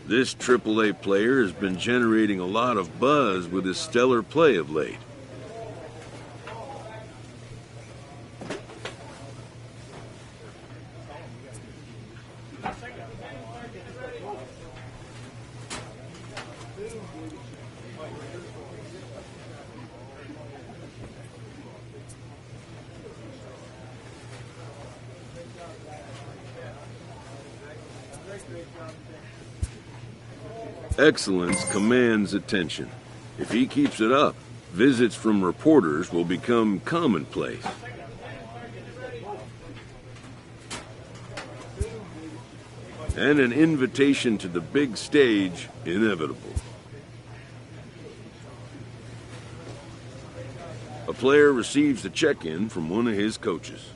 This AAA player has been generating a lot of buzz with his stellar play of late. Excellence commands attention. If he keeps it up, visits from reporters will become commonplace. and an invitation to the big stage inevitable. A player receives a check-in from one of his coaches.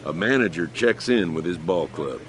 A manager checks in with his ball club.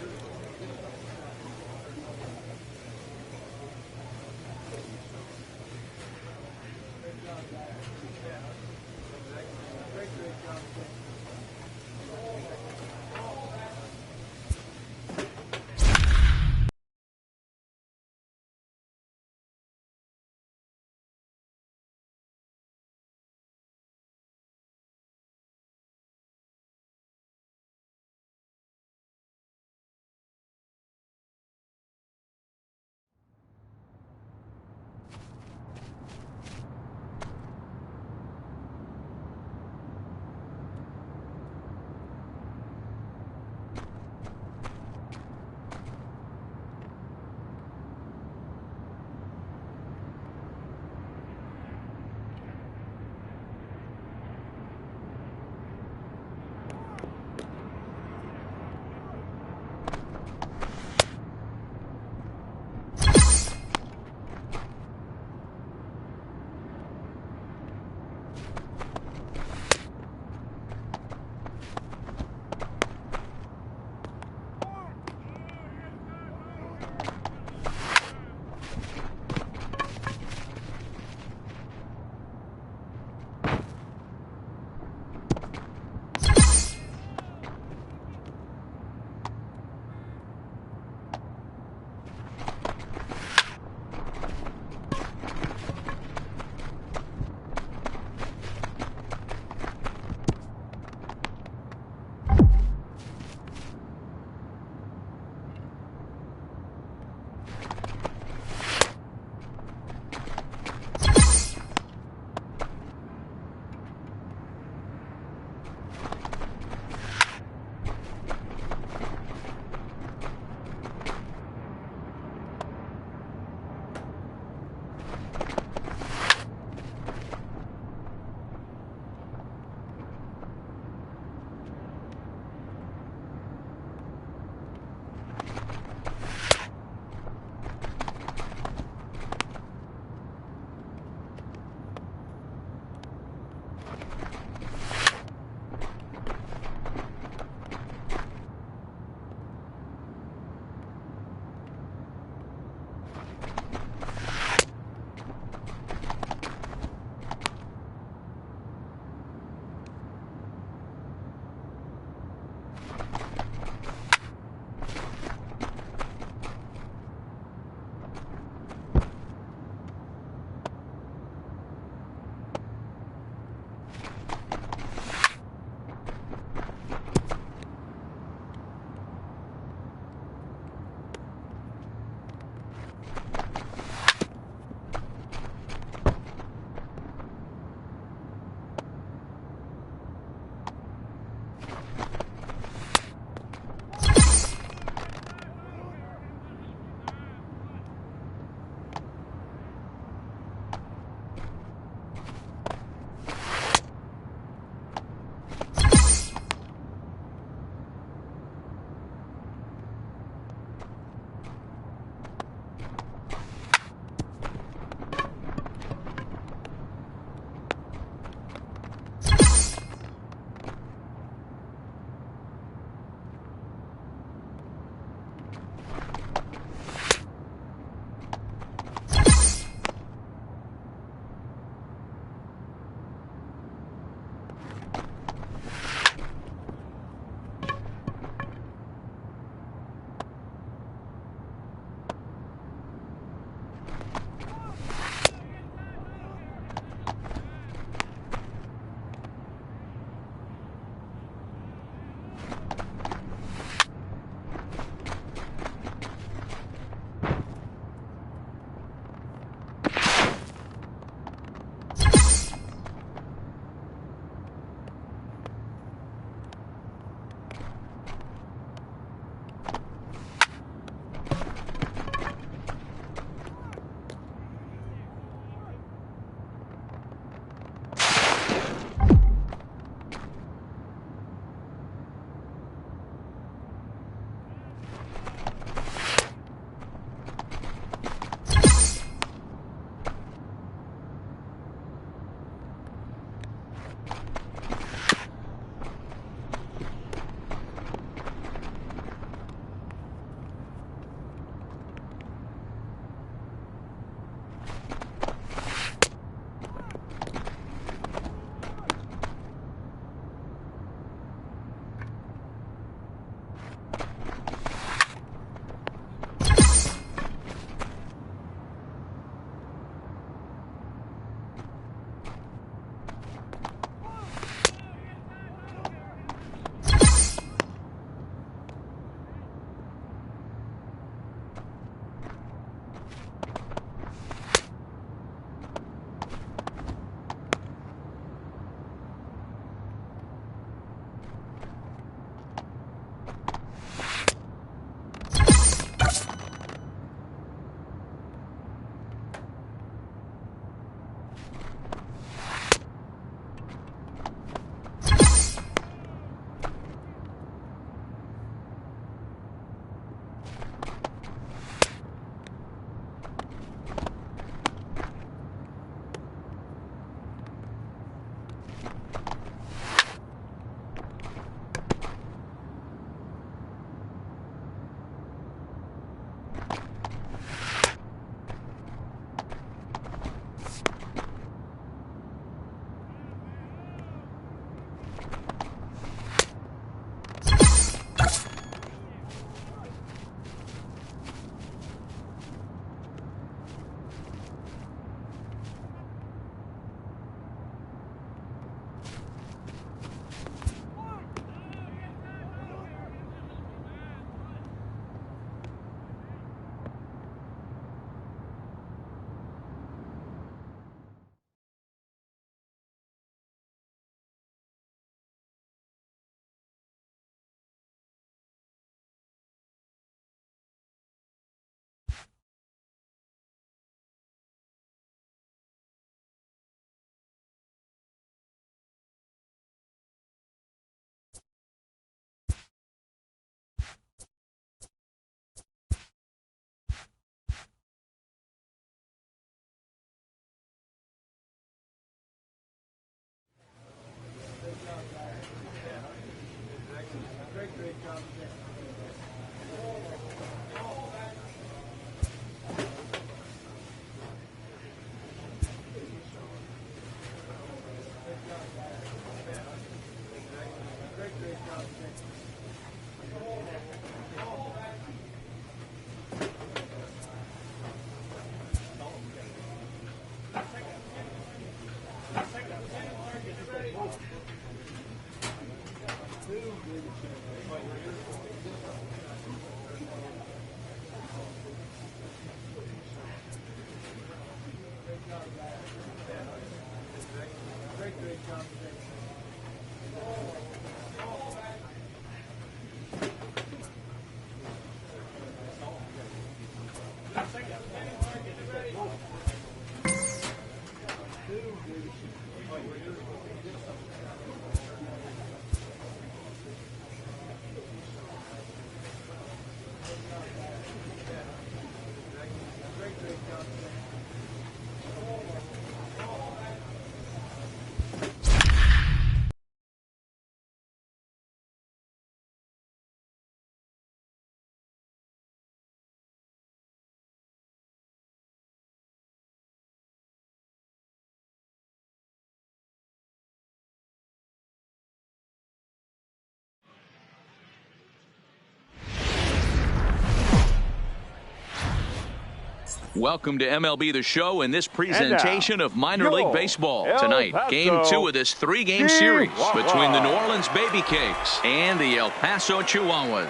Welcome to MLB The Show and this presentation of minor league baseball. Tonight, Game 2 of this 3-game series between the New Orleans Baby Cakes and the El Paso Chihuahuas.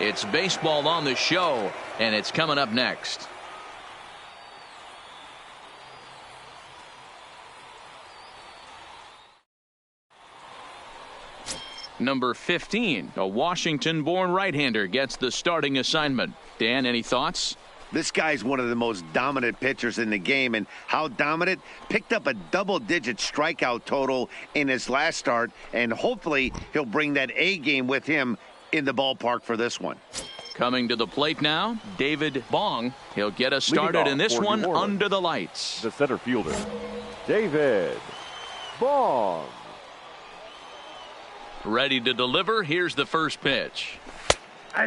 It's baseball on the show, and it's coming up next. Number 15, a Washington-born right-hander, gets the starting assignment. Dan, any thoughts? This guy's one of the most dominant pitchers in the game, and how dominant? Picked up a double-digit strikeout total in his last start, and hopefully he'll bring that A game with him in the ballpark for this one. Coming to the plate now, David Bong. He'll get us started in this one under the lights. The center fielder, David Bong. Ready to deliver. Here's the first pitch.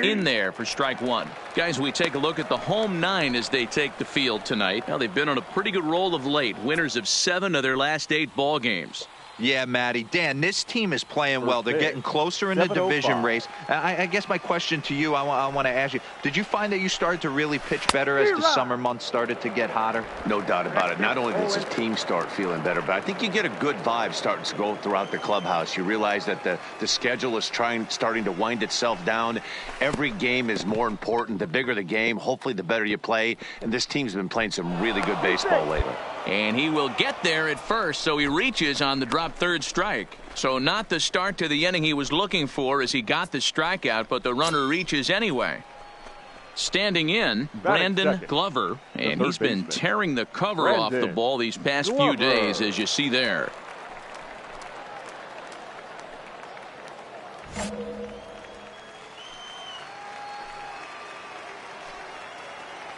In there for strike one. Guys, we take a look at the home 9 as they take the field tonight. Now, they've been on a pretty good roll of late. Winners of 7 of their last 8 ball games. Yeah, Matty. Dan, this team is playing well. They're getting closer in the division race. I guess my question to you, I want to ask you, did you find that you started to really pitch better as the summer months started to get hotter? No doubt about it. Not only does the team start feeling better, but I think you get a good vibe starting to go throughout the clubhouse. You realize that the schedule is starting to wind itself down. Every game is more important. The bigger the game, hopefully the better you play. And this team's been playing some really good baseball lately. And he will get there at first, so he reaches on the drop third strike. So not the start to the inning he was looking for as he got the strikeout, but the runner reaches anyway. Standing in, Brandon Glover, and he's been tearing the cover off the ball these past few days, as you see there.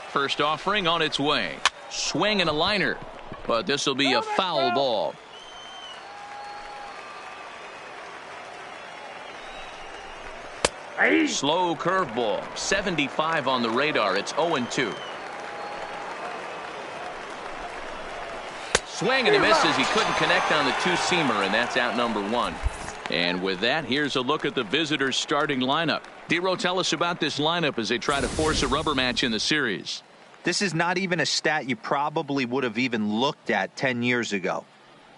First offering on its way. Swing and a liner, but this will be a foul ball. Slow curveball, 75 on the radar. It's 0-2. Swing and a miss as he couldn't connect on the two-seamer, and that's out number 1. And with that, here's a look at the visitors' starting lineup. Dero, tell us about this lineup as they try to force a rubber match in the series. This is not even a stat you probably would have even looked at 10 years ago.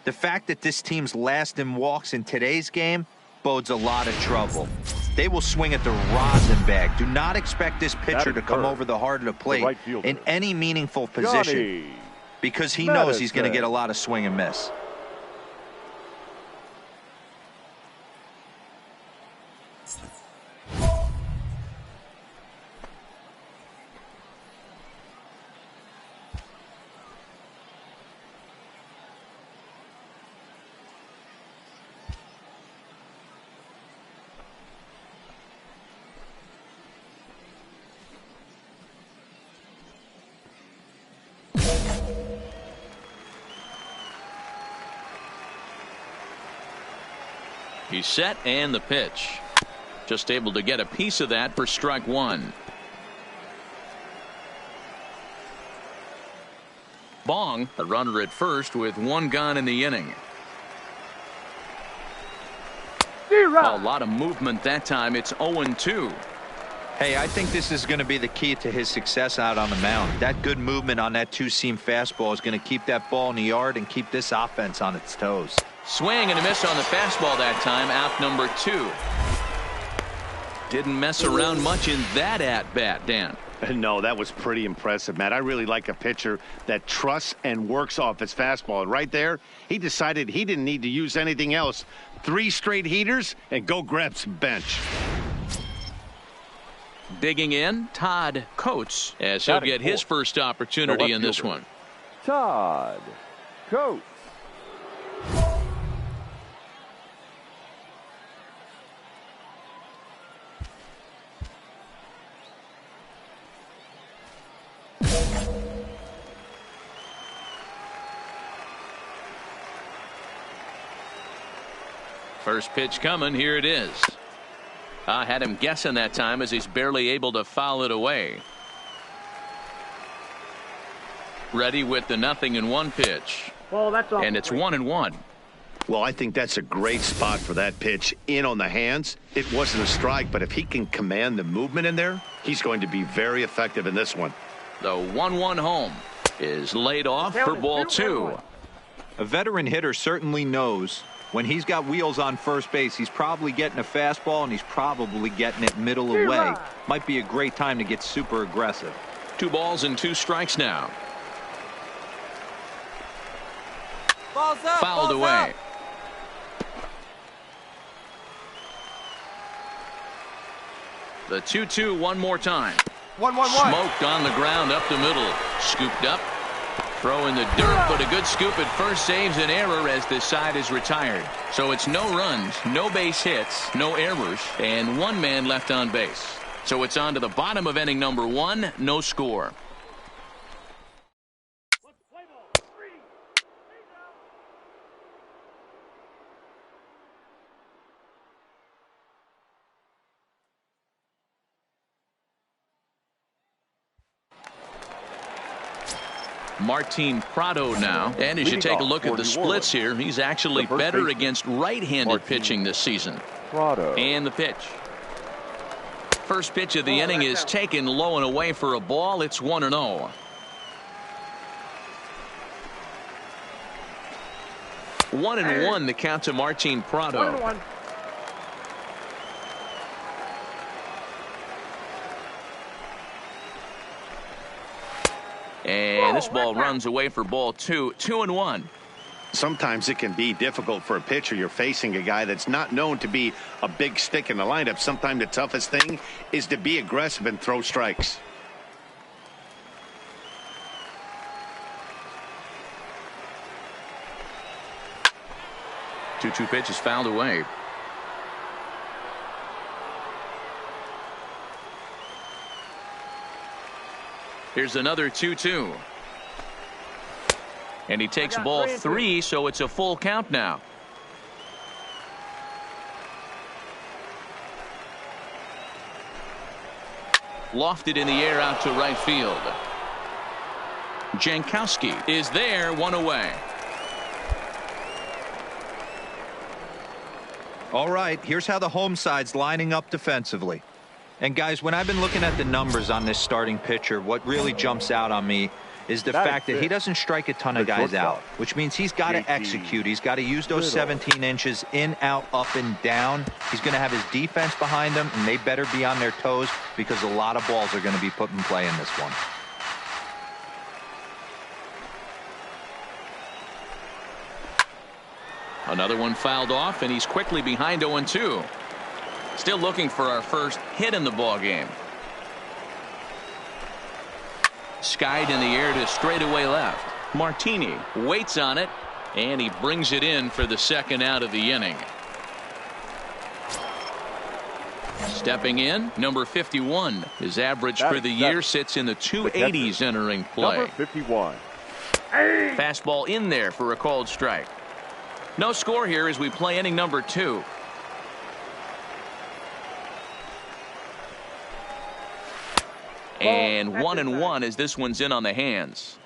The fact that this team's last in walks in today's game bodes a lot of trouble. They will swing at the rosin bag. Do not expect this pitcher to come over the heart of the plate in any meaningful position because he knows he's going to get a lot of swing and miss. He's set and the pitch. Just able to get a piece of that for strike 1. Bong, a runner at first with 1 gone in the inning. A lot of movement that time. It's 0-2. Hey, I think this is going to be the key to his success out on the mound. That good movement on that two-seam fastball is going to keep that ball in the yard and keep this offense on its toes. Swing and a miss on the fastball that time. Out number 2. Didn't mess around much in that at-bat, Dan. No, that was pretty impressive, Matt. I really like a pitcher that trusts and works off his fastball. And right there, he decided he didn't need to use anything else. 3 straight heaters and go grab some bench. Digging in, Todd Coates, as he'll get his first opportunity in this one. Todd Coates. First pitch coming. Here it is. I had him guessing that time as he's barely able to foul it away. Ready with the 0-1 pitch. Well, that's all. And it's 1-1. Well, I think that's a great spot for that pitch in on the hands. It wasn't a strike, but if he can command the movement in there, he's going to be very effective in this one. The 1-1 home is laid off for ball 2. A veteran hitter certainly knows when he's got wheels on first base, he's probably getting a fastball and he's probably getting it middle away. Might be a great time to get super aggressive. 2 balls and 2 strikes now. Balls up, Fouled balls away. Up. The 2-2 one more time. 1-1-1. Smoked on the ground up the middle. Scooped up. Throw in the dirt, but a good scoop at first saves an error as this side is retired. So it's no runs, no base hits, no errors, and 1 man left on base. So it's on to the bottom of inning number 1, no score. Martin Prado now. And as you take a look at the splits here, he's actually better against right-handed pitching this season. Prado. And the pitch. First pitch of the inning is taken low and away for a ball. It's 1-0. One and one the count to Martin Prado. 1-1. And this ball runs away for ball 2. 2-1. Sometimes it can be difficult for a pitcher. You're facing a guy that's not known to be a big stick in the lineup. Sometimes the toughest thing is to be aggressive and throw strikes. Two pitches fouled away. Here's another 2-2. And he takes ball 3, so it's a full count now. Lofted in the air out to right field. Jankowski is there, 1 away. All right, here's how the home side's lining up defensively. And guys, when I've been looking at the numbers on this starting pitcher, what really jumps out on me is the fact that he doesn't strike a ton of guys out, which means he's got to execute. He's got to use those 17 inches in, out, up, and down. He's going to have his defense behind him, and they better be on their toes because a lot of balls are going to be put in play in this one. Another one fouled off, and he's quickly behind 0-2. Still looking for our first hit in the ball game. Skied in the air to straightaway left. Martini waits on it, and he brings it in for the second out of the inning. Stepping in, number 51. His average for the year sits in the 280s entering play. Number 51. Fastball in there for a called strike. No score here as we play inning number 2. And 1-1 as this one's in on the hands.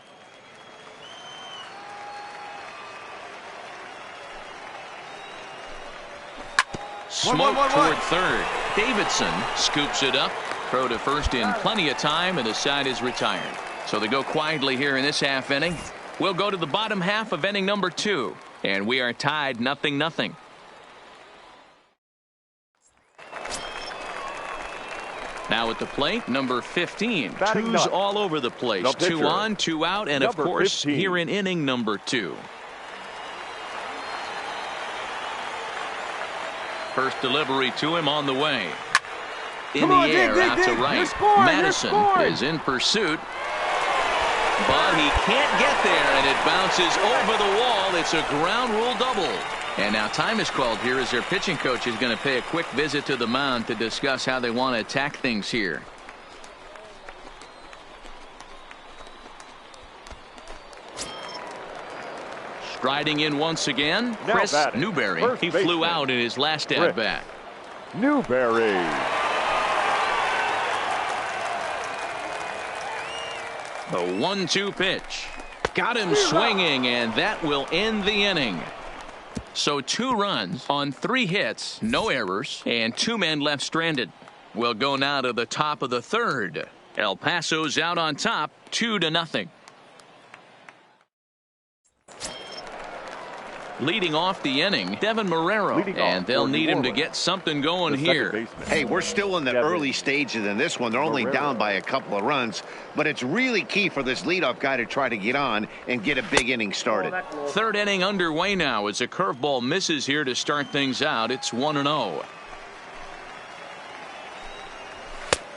Smoke toward third. Davidson scoops it up. Throw to first in plenty of time, and the side is retired. So they go quietly here in this half inning. We'll go to the bottom half of inning number 2. And we are tied 0-0. Now at the plate, number 15. Batting Twos ninth. all over the place. The 2 pitcher, on, 2 out, and of number course 15. here in inning number 2. First delivery to him on the way. In the air, out to right. Madison is in pursuit. But he can't get there, and it bounces over the wall. It's a ground rule double. And now time is called here as their pitching coach is going to pay a quick visit to the mound to discuss how they want to attack things here. Striding in once again, Now Chris batting, Newberry. first He flew baseman, out in his last Chris at-bat. Newberry. The 1-2 pitch. Got him swinging, and that will end the inning. So 2 runs on 3 hits, no errors, and 2 men left stranded. We'll go now to the top of the 3rd. El Paso's out on top, 2-0. Leading off the inning, Devin Marrero, and they'll need him to get something going here. Hey, we're still in the early stages in this one. They're only down by a couple of runs, but it's really key for this leadoff guy to try to get on and get a big inning started. 3rd inning underway now as a curveball misses here to start things out. It's 1-0.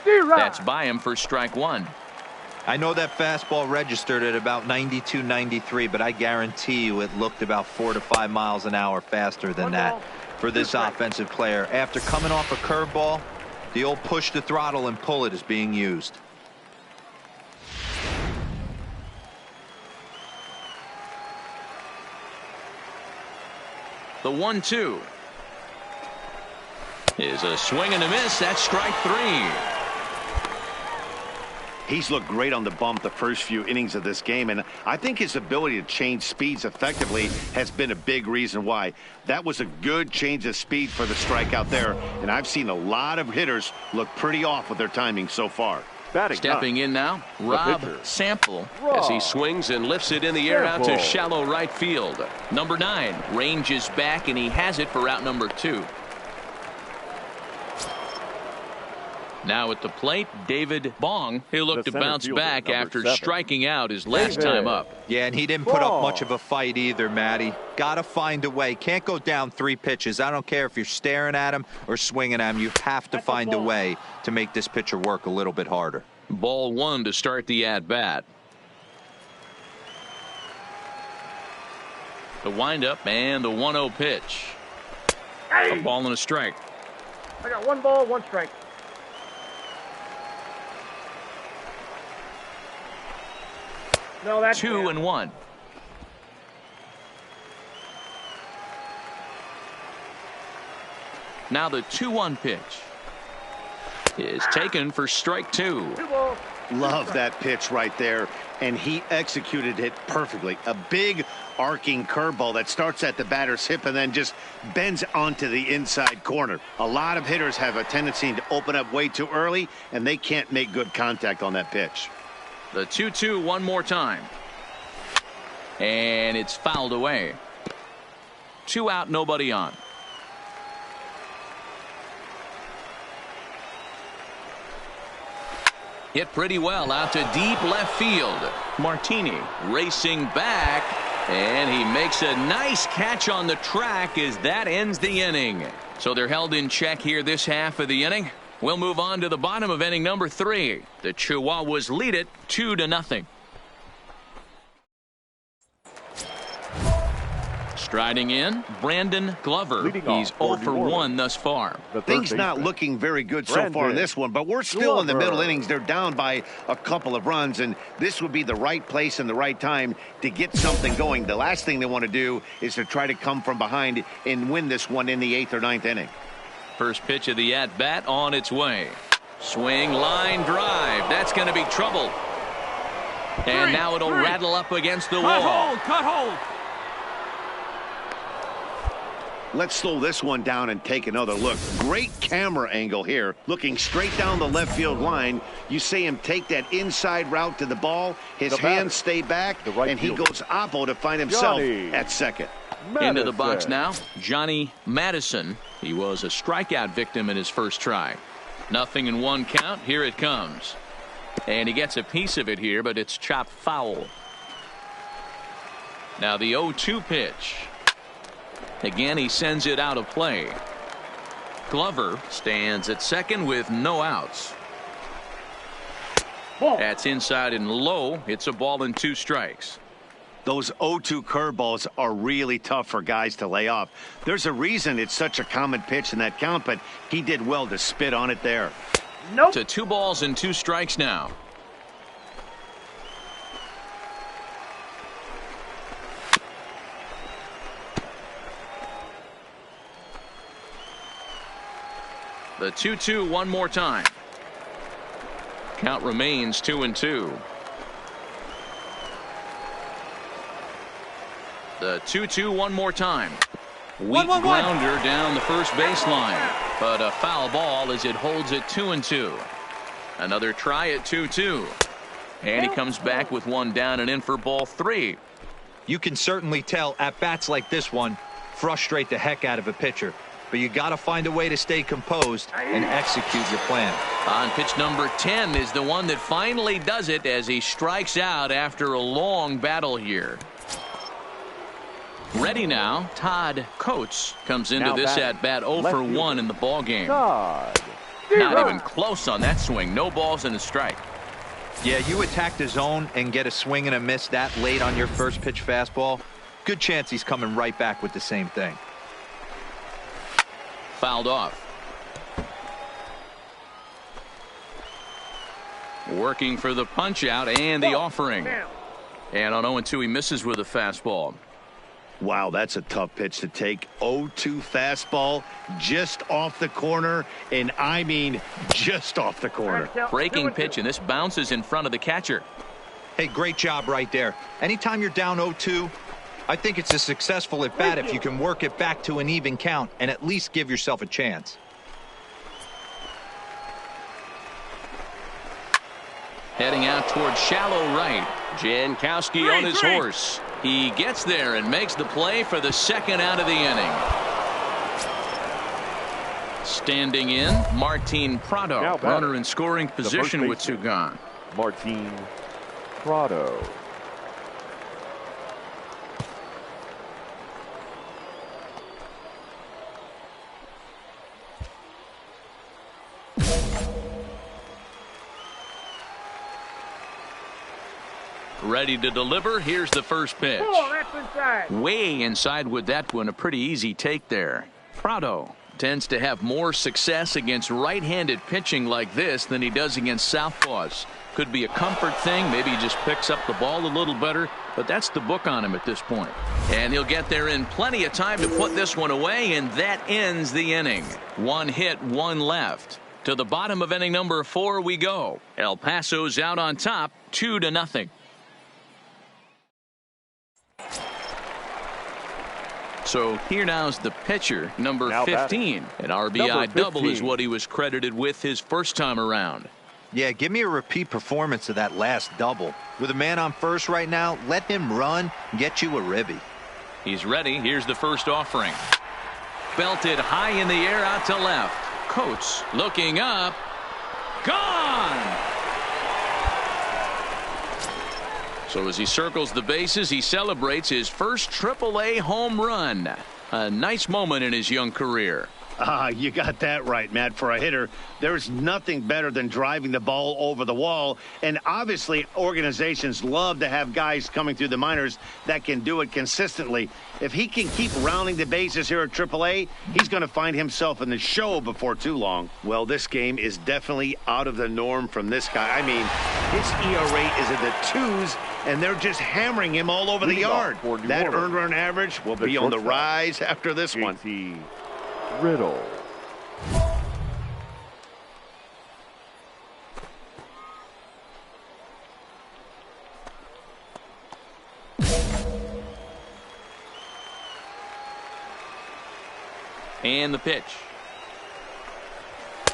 That's by him for strike 1. I know that fastball registered at about 92, 93, but I guarantee you it looked about 4 to 5 miles an hour faster than that for this offensive player. After coming off a curveball, the old push the throttle and pull it is being used. The 1-2 is a swing and a miss. That's strike 3. He's looked great on the bump the first few innings of this game, and I think his ability to change speeds effectively has been a big reason why. That was a good change of speed for the strikeout there, and I've seen a lot of hitters look pretty off with their timing so far. Stepping in now, Rob Sample as he swings and lifts it in the air out to shallow right field. Number 9 ranges back, and he has it for out number 2. Now at the plate, David Bong. He'll look to bounce back after striking out his last time up. Yeah, and he didn't put up much of a fight either, Matty. Got to find a way. Can't go down 3 pitches. I don't care if you're staring at him or swinging at him. You have to find a way to make this pitcher work a little bit harder. Ball 1 to start the at-bat. The windup and the 1-0 pitch. A ball and a strike. I got 1 ball, 1 strike. No, that's 2-1. Now the 2-1 pitch is taken for strike 2. Love that pitch right there, and he executed it perfectly. A big arcing curveball that starts at the batter's hip and then just bends onto the inside corner. A lot of hitters have a tendency to open up way too early, and they can't make good contact on that pitch. The 2-2 one more time. And it's fouled away. 2 out, nobody on. Hit pretty well out to deep left field. Martini racing back, and he makes a nice catch on the track as that ends the inning. So they're held in check here this half of the inning. We'll move on to the bottom of inning number 3. The Chihuahuas lead it 2-0. Striding in, Brandon Glover. He's 0 for 1 thus far. Things not looking very good so far in this one, but we're still in the middle innings. They're down by a couple of runs, and this would be the right place and the right time to get something going. The last thing they want to do is to try to come from behind and win this one in the 8th or 9th inning. First pitch of the at-bat on its way. Swing, line drive. That's going to be trouble. And now it'll rattle up against the wall. Cut hold. Let's slow this one down and take another look. Great camera angle here. Looking straight down the left field line. You see him take that inside route to the ball. His hands stay back, and he goes oppo to find himself at second. Into the box now, Johnny Madison. He was a strikeout victim in his first try. 0-1 count. Here it comes. And he gets a piece of it here, but it's chopped foul. Now the 0-2 pitch. Again, he sends it out of play. Glover stands at second with no outs. That's inside and low. It's a ball and 2 strikes. Those 0-2 curveballs are really tough for guys to lay off. There's a reason it's such a common pitch in that count, but he did well to spit on it there. Nope. To 2 balls and 2 strikes now. The 2-2 one more time. Count remains 2-2. The 2-2 one more time. Weak grounder down the first baseline, but a foul ball as it holds it 2-2. Another try at 2-2, and he comes back with one down and in for ball 3. You can certainly tell at bats like this one frustrate the heck out of a pitcher, but you got to find a way to stay composed and execute your plan. On pitch number 10 is the one that finally does it as he strikes out after a long battle here. Ready now, Todd Coates comes into this at bat 0 for 1 in the ball game. Not even close on that swing. No balls and a strike. Yeah, you attack the zone and get a swing and a miss that late on your first pitch fastball. Good chance he's coming right back with the same thing. Fouled off. Working for the punch out and the offering. And on 0-2 he misses with a fastball. Wow, that's a tough pitch to take. 0-2 fastball just off the corner, and I mean just off the corner. Breaking pitch, and this bounces in front of the catcher. Hey, great job right there. Anytime you're down 0-2, I think it's a successful at bat if you can work it back to an even count and at least give yourself a chance. Heading out towards shallow right. Jankowski on his horse. He gets there and makes the play for the second out of the inning. Standing in, Martin Prado, runner in scoring position with 2 gone. Martin Prado. Ready to deliver. Here's the first pitch. That's inside. Way inside with that one. A pretty easy take there. Prado tends to have more success against right-handed pitching like this than he does against southpaws. Could be a comfort thing. Maybe he just picks up the ball a little better, but that's the book on him at this point. And he'll get there in plenty of time to put this one away, and that ends the inning. 1 hit, 1 left. To the bottom of inning number 4 we go. El Paso's out on top, 2-0. So here now's the pitcher, number 15. An RBI double is what he was credited with his first time around. Yeah, give me a repeat performance of that last double. With a man on first right now, let him run, get you a ribby. He's ready. Here's the first offering. Belted high in the air out to left. Coates looking up. Gone! So as he circles the bases, he celebrates his first AAA home run. A nice moment in his young career. You got that right, Matt. For a hitter, there's nothing better than driving the ball over the wall. And obviously, organizations love to have guys coming through the minors that can do it consistently. If he can keep rounding the bases here at AAA, he's going to find himself in the show before too long. Well, this game is definitely out of the norm from this guy. I mean, his ERA is in the 2s, and they're just hammering him all over the yard. That earned run average will be on the rise after this one. Riddle. And the pitch.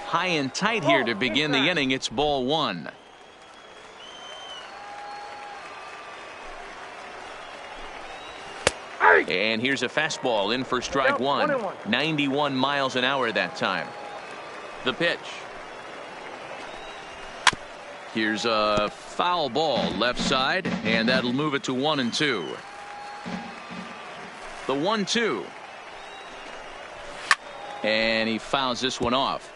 High and tight here to begin the inning. It's ball 1. And here's a fastball in for strike 1. 91 miles an hour that time. The pitch. Here's a foul ball left side, and that'll move it to 1-2. The 1-2. And he fouls this one off.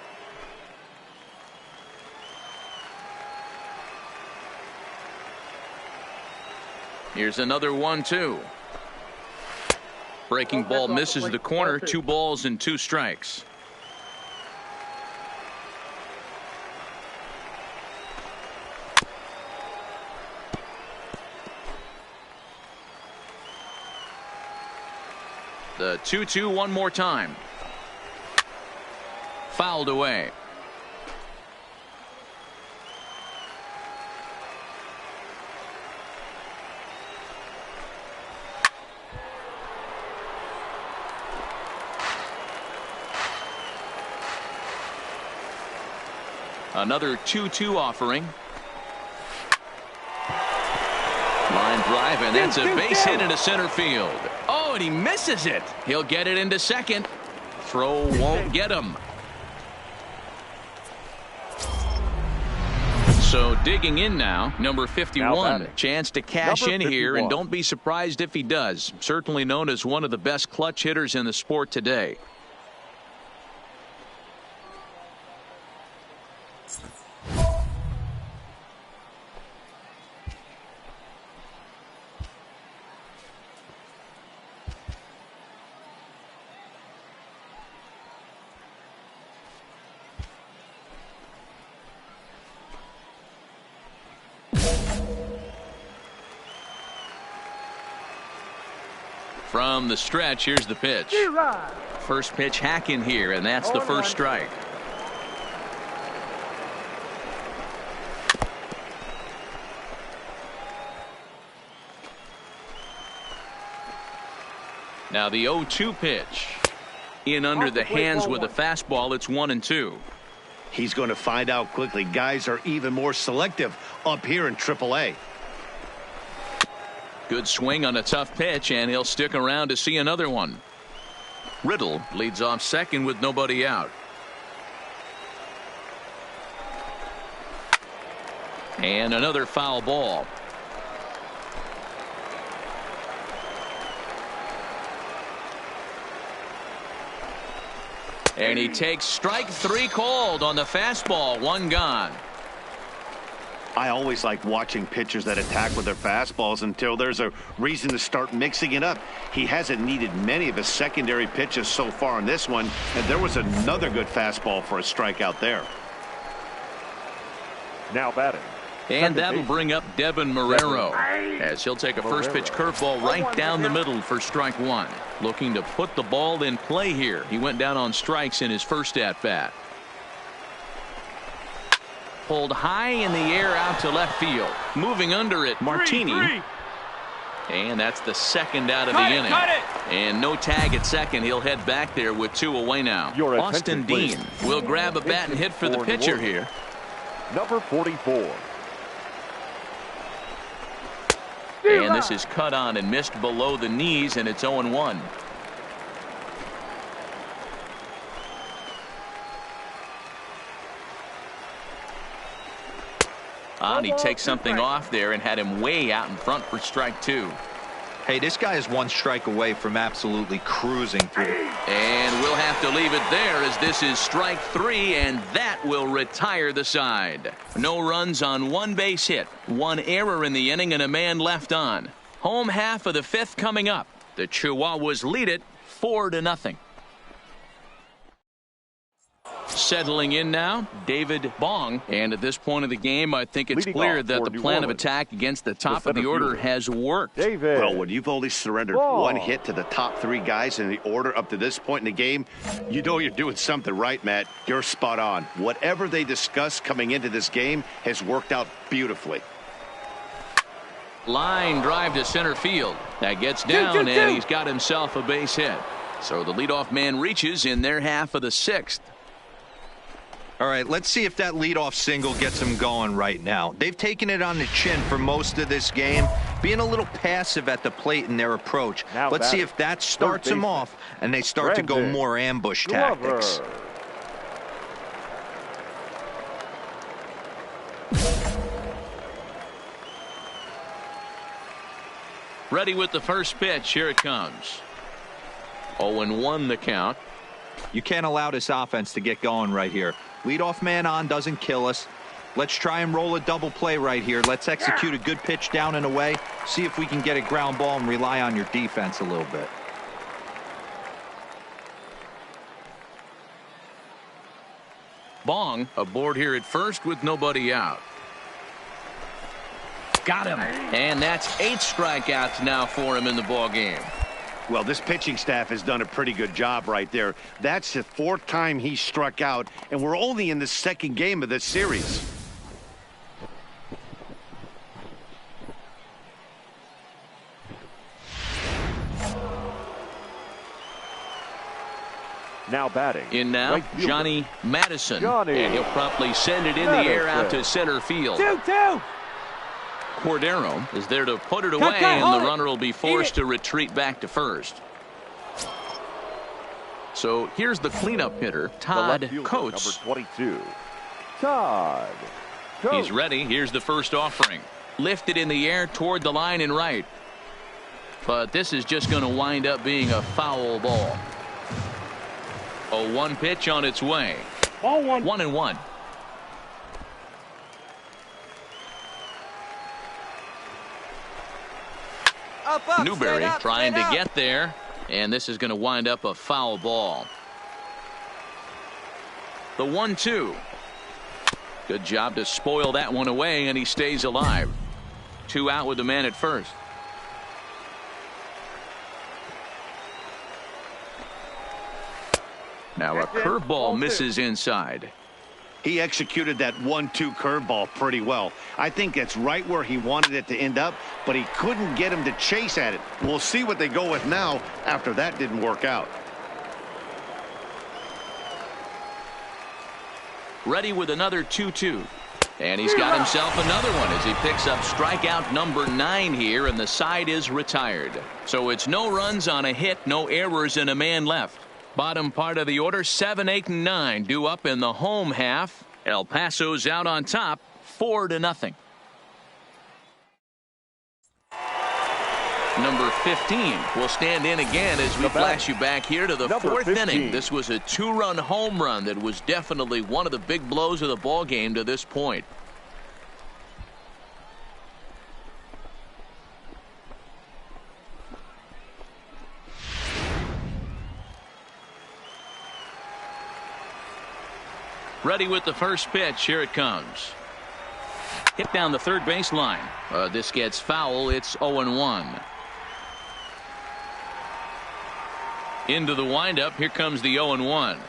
Here's another 1-2. Breaking ball misses the corner. 2 balls and 2 strikes. The 2-2 one more time. Fouled away. Another 2-2 offering. Line drive, and that's a base hit into center field. Oh, and he misses it. He'll get it into second. Throw won't get him. So digging in now, number 51. Chance to cash in here, and don't be surprised if he does. Certainly known as one of the best clutch hitters in the sport today. From the stretch, here's the pitch. First pitch hack in here, and that's the first strike. Now the 0-2 pitch. In under the hands with a fastball. It's 1-2. He's going to find out quickly. Guys are even more selective up here in AAA. Good swing on a tough pitch, and he'll stick around to see another one. Riddle leads off second with nobody out. And another foul ball. And he takes strike 3 called on the fastball. 1 gone. I always like watching pitchers that attack with their fastballs until there's a reason to start mixing it up. He hasn't needed many of his secondary pitches so far in this one, and there was another good fastball for a strikeout there. Now batting. And that'll bring up Devin Marrero, as he'll take a first pitch curveball right down the middle for strike 1. Looking to put the ball in play here. He went down on strikes in his first at bat. Pulled high in the air out to left field. Moving under it, Martini. And that's the second out of the inning. And no tag at second. He'll head back there with 2 away now. Austin Dean will grab a bat and hit for the pitcher here. Number 44. And this is cut on and missed below the knees, and it's 0-1. And he takes something off there and had him way out in front for strike 2. Hey, this guy is 1 strike away from absolutely cruising through. And we'll have to leave it there, as this is strike 3, and that will retire the side. No runs on 1 base hit, 1 error in the inning, and a man left on. Home half of the 5th coming up. The Chihuahuas lead it 4-0. Settling in now, David Bong. And at this point of the game, I think it's clear that the plan of attack against the top of the order has worked. Well, when you've only surrendered 1 hit to the top 3 guys in the order up to this point in the game, you know you're doing something right, Matt. You're spot on. Whatever they discussed coming into this game has worked out beautifully. Line drive to center field. That gets down, and he's got himself a base hit. So the leadoff man reaches in their half of the 6th. All right, let's see if that leadoff single gets him going right now. They've taken it on the chin for most of this game, being a little passive at the plate in their approach. Let's see if that starts them off and they start to go more ambush tactics. Ready with the first pitch. Here it comes. 0-1 the count. You can't allow this offense to get going right here. Leadoff man on doesn't kill us. Let's try and roll a double play right here. Let's execute a good pitch down and away. See if we can get a ground ball and rely on your defense a little bit. Bong aboard here at first with nobody out. Got him. And that's 8 strikeouts now for him in the ball game. Well, this pitching staff has done a pretty good job right there. That's the 4th time he struck out, and we're only in the 2nd game of this series. Now batting. In now, right fielder, Johnny Madison. Johnny And he'll promptly send it in the air out to center field. 2-2. Cordero is there to put it away, and the runner will be forced to retreat back to first. So here's the cleanup hitter, Todd Coates. Number 22. Todd Coates. He's ready. Here's the first offering. Lifted in the air toward the line and right. But this is just going to wind up being a foul ball. A 1 pitch on its way. Ball 1. 1-1. Newberry trying to get there, and this is going to wind up a foul ball. The 1-2. Good job to spoil that one away, and he stays alive. 2 out with the man at first. Now a curveball misses inside. He executed that 1-2 curveball pretty well. I think that's right where he wanted it to end up, but he couldn't get him to chase at it. We'll see what they go with now after that didn't work out. Ready with another 2-2. And he's got himself another one as he picks up strikeout number 9 here, and the side is retired. So it's no runs on a hit, no errors, and a man left. Bottom part of the order, 7, 8, and 9 due up in the home half. El Paso's out on top, 4-0. Number 15 will stand in again as we flash you back here to the 4th inning. This was a 2-run home run that was definitely one of the big blows of the ball game to this point. Ready with the first pitch. Here it comes. Hit down the third baseline. This gets foul. It's 0-1. Into the windup. Here comes the 0-1.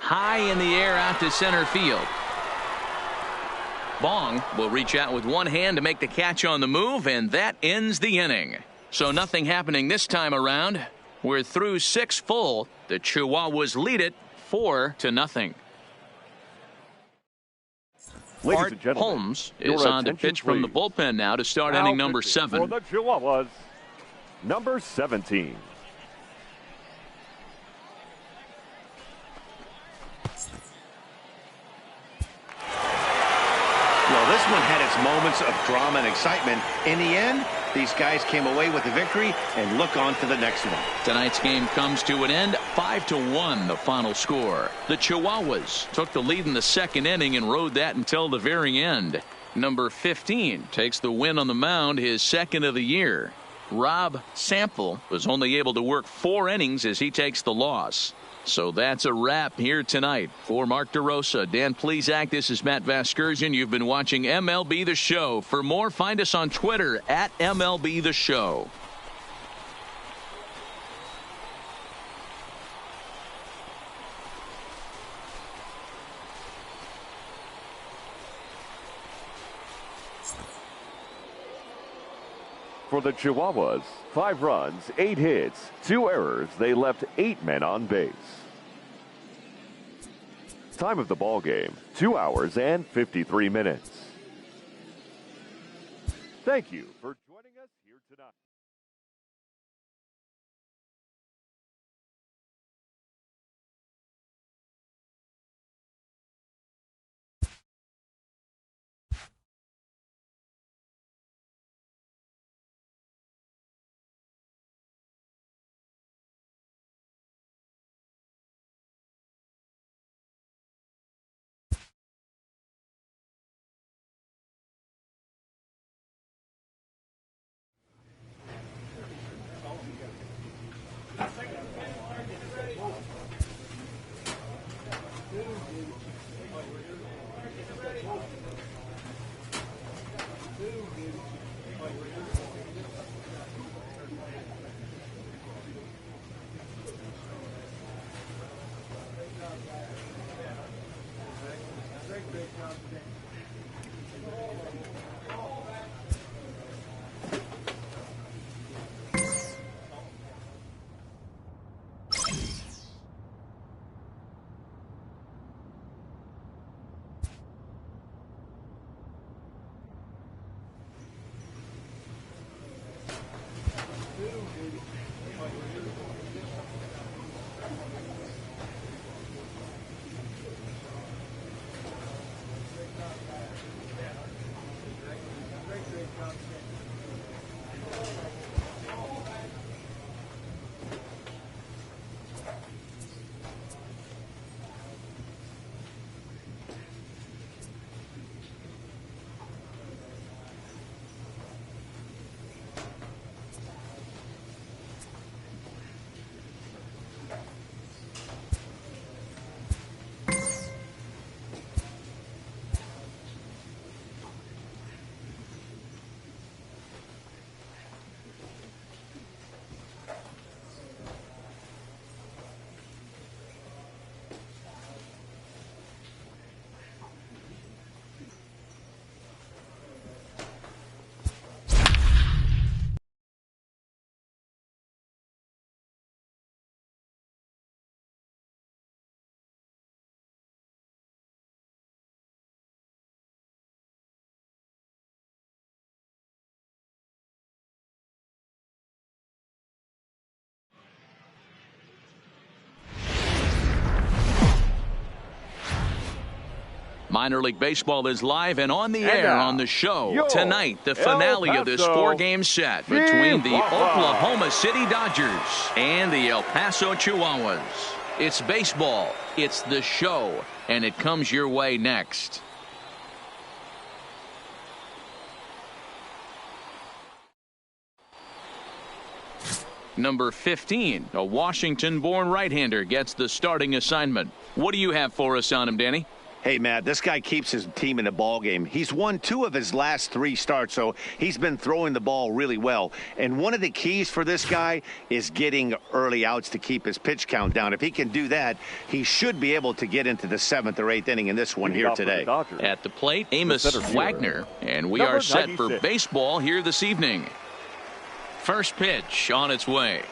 High in the air out to center field. Bong will reach out with one hand to make the catch on the move, and that ends the inning. So nothing happening this time around. We're through 6 full. The Chihuahuas lead it 4-0. Ladies and gentlemen, Holmes is on to pitch from the bullpen now to start inning number 7. For the Chihuahuas, number 17. Well, this one had its moments of drama and excitement. In the end, these guys came away with the victory and look on to the next one. Tonight's game comes to an end. 5-1 the final score. The Chihuahuas took the lead in the 2nd inning and rode that until the very end. Number 15 takes the win on the mound, his 2nd of the year. Rob Sample was only able to work 4 innings as he takes the loss. So that's a wrap here tonight. For Mark DeRosa, Dan Plesac, this is Matt Vasgersian. You've been watching MLB The Show. For more, find us on Twitter at MLB The Show. For the Chihuahuas, 5 runs, 8 hits, 2 errors. They left 8 men on base. Time of the ball game, 2 hours and 53 minutes. Thank you for joining us here tonight. Minor League Baseball is live and on the air on the show. Tonight, the finale of this four-game set between the Oklahoma City Dodgers and the El Paso Chihuahuas. It's baseball, it's the show, and it comes your way next. Number 15, a Washington-born right-hander, gets the starting assignment. What do you have for us on him, Danny? Hey, Matt, this guy keeps his team in the ball game. He's won 2 of his last 3 starts, so he's been throwing the ball really well. And one of the keys for this guy is getting early outs to keep his pitch count down. If he can do that, he should be able to get into the 7th or 8th inning in this one here today. At the plate, Amos Wagner, and we are set for baseball here this evening. First pitch on its way.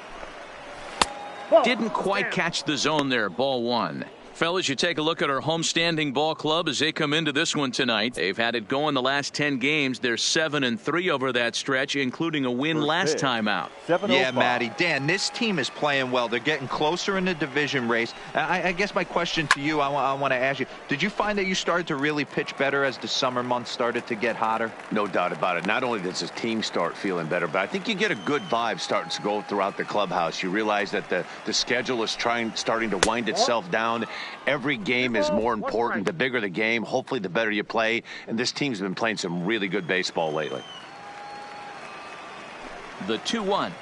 Didn't quite catch the zone there. Ball 1. Fellas, you take a look at our homestanding ball club as they come into this one tonight. They've had it going the last 10 games. They're 7-3 over that stretch, including a win last time out. Yeah, Matty. Dan, this team is playing well. They're getting closer in the division race. I guess my question to you, I want to ask you, did you find that you started to really pitch better as the summer months started to get hotter? No doubt about it. Not only does his team start feeling better, but I think you get a good vibe starting to go throughout the clubhouse. You realize that the schedule is starting to wind itself down. Every game is more important. The bigger the game, hopefully the better you play. And this team's been playing some really good baseball lately. The 2-1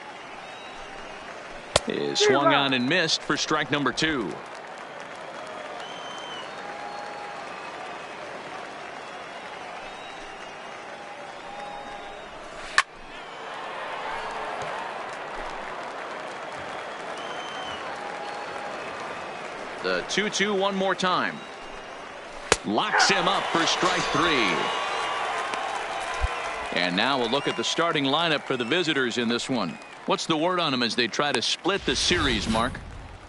is swung on and missed for strike number 2. The 2-2 one more time. Locks him up for strike 3. And now we'll look at the starting lineup for the visitors in this one. What's the word on them as they try to split the series, Mark?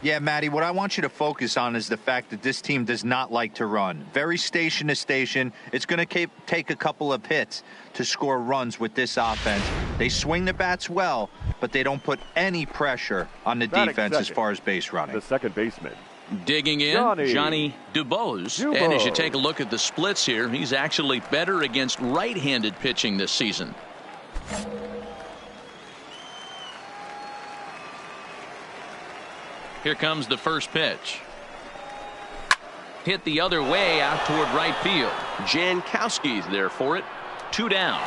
Yeah, Matty, what I want you to focus on is the fact that this team does not like to run. Very station to station. It's going to take a couple of hits to score runs with this offense. They swing the bats well, but they don't put any pressure on the defense as far as base running. The second baseman. Digging in, Johnny Dubose. And as you take a look at the splits here, he's actually better against right-handed pitching this season. Here comes the first pitch. Hit the other way out toward right field. Jankowski's there for it. 2 down.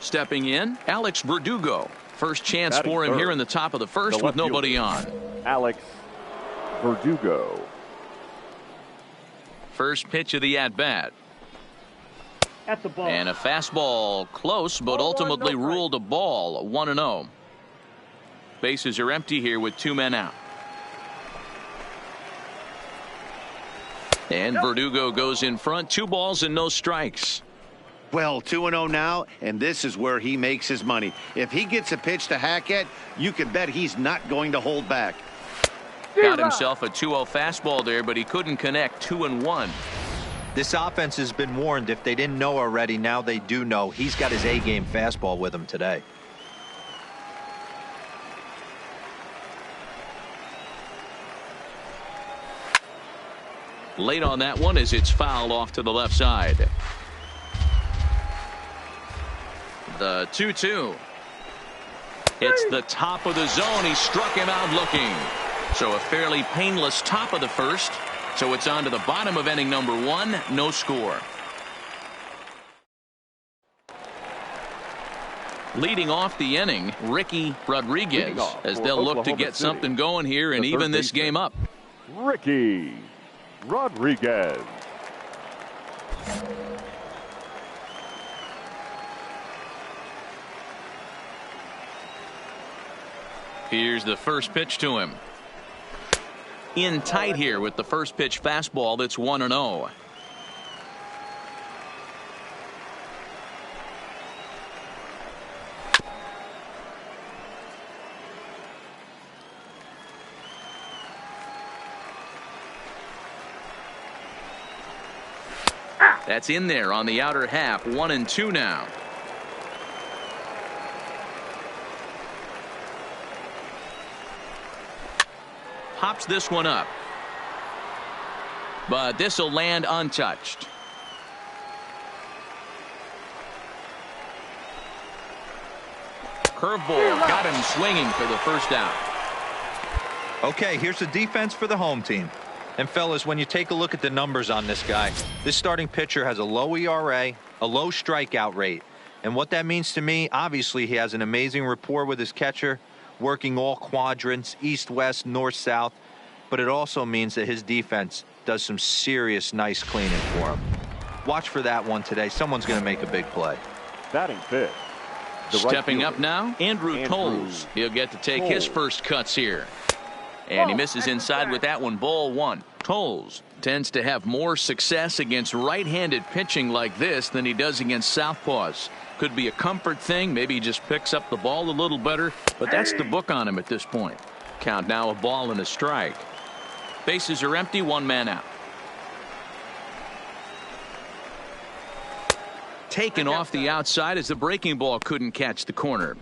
Stepping in, Alex Verdugo. First chance for him here in the top of the first with nobody on. Alex Verdugo. First pitch of the at-bat. That's a ball. And a fastball close, but ultimately ruled a ball. 1-0. Bases are empty here with 2 men out. And Verdugo goes in front. 2 balls and no strikes. Well, 2-0 now, and this is where he makes his money. If he gets a pitch to hack at, you can bet he's not going to hold back. Got himself a 2-0 fastball there, but he couldn't connect. 2-1. This offense has been warned. If they didn't know already, now they do know. He's got his A-game fastball with him today. Late on that one as it's fouled off to the left side. The 2-2. It's the top of the zone. He struck him out looking. So a fairly painless top of the first. So it's on to the bottom of inning number 1. No score. Leading off the inning, Ricky Rodriguez, as they'll look to get something going here and even this game up. Ricky Rodriguez. Here's the first pitch to him. In tight here with the first pitch fastball that's 1-0. That's in there on the outer half. 1-2 now. Pops this one up. But this will land untouched. Curveball got him swinging for the first out. Okay, here's the defense for the home team. And fellas, when you take a look at the numbers on this guy, this starting pitcher has a low ERA, a low strikeout rate. And what that means to me, obviously he has an amazing rapport with his catcher, working all quadrants, east, west, north, south. But it also means that his defense does some serious nice cleaning for him. Watch for that one today. Someone's going to make a big play. Batting fifth. Stepping up now, Andrew Tolles. He'll get to take his first cuts here. And he misses inside with that one. Ball 1. Tolles tends to have more success against right-handed pitching like this than he does against southpaws. Could be a comfort thing. Maybe he just picks up the ball a little better. But that's the book on him at this point. Count now, a ball and a strike. Bases are empty. 1 man out. Taken off the outside as the breaking ball couldn't catch the corner.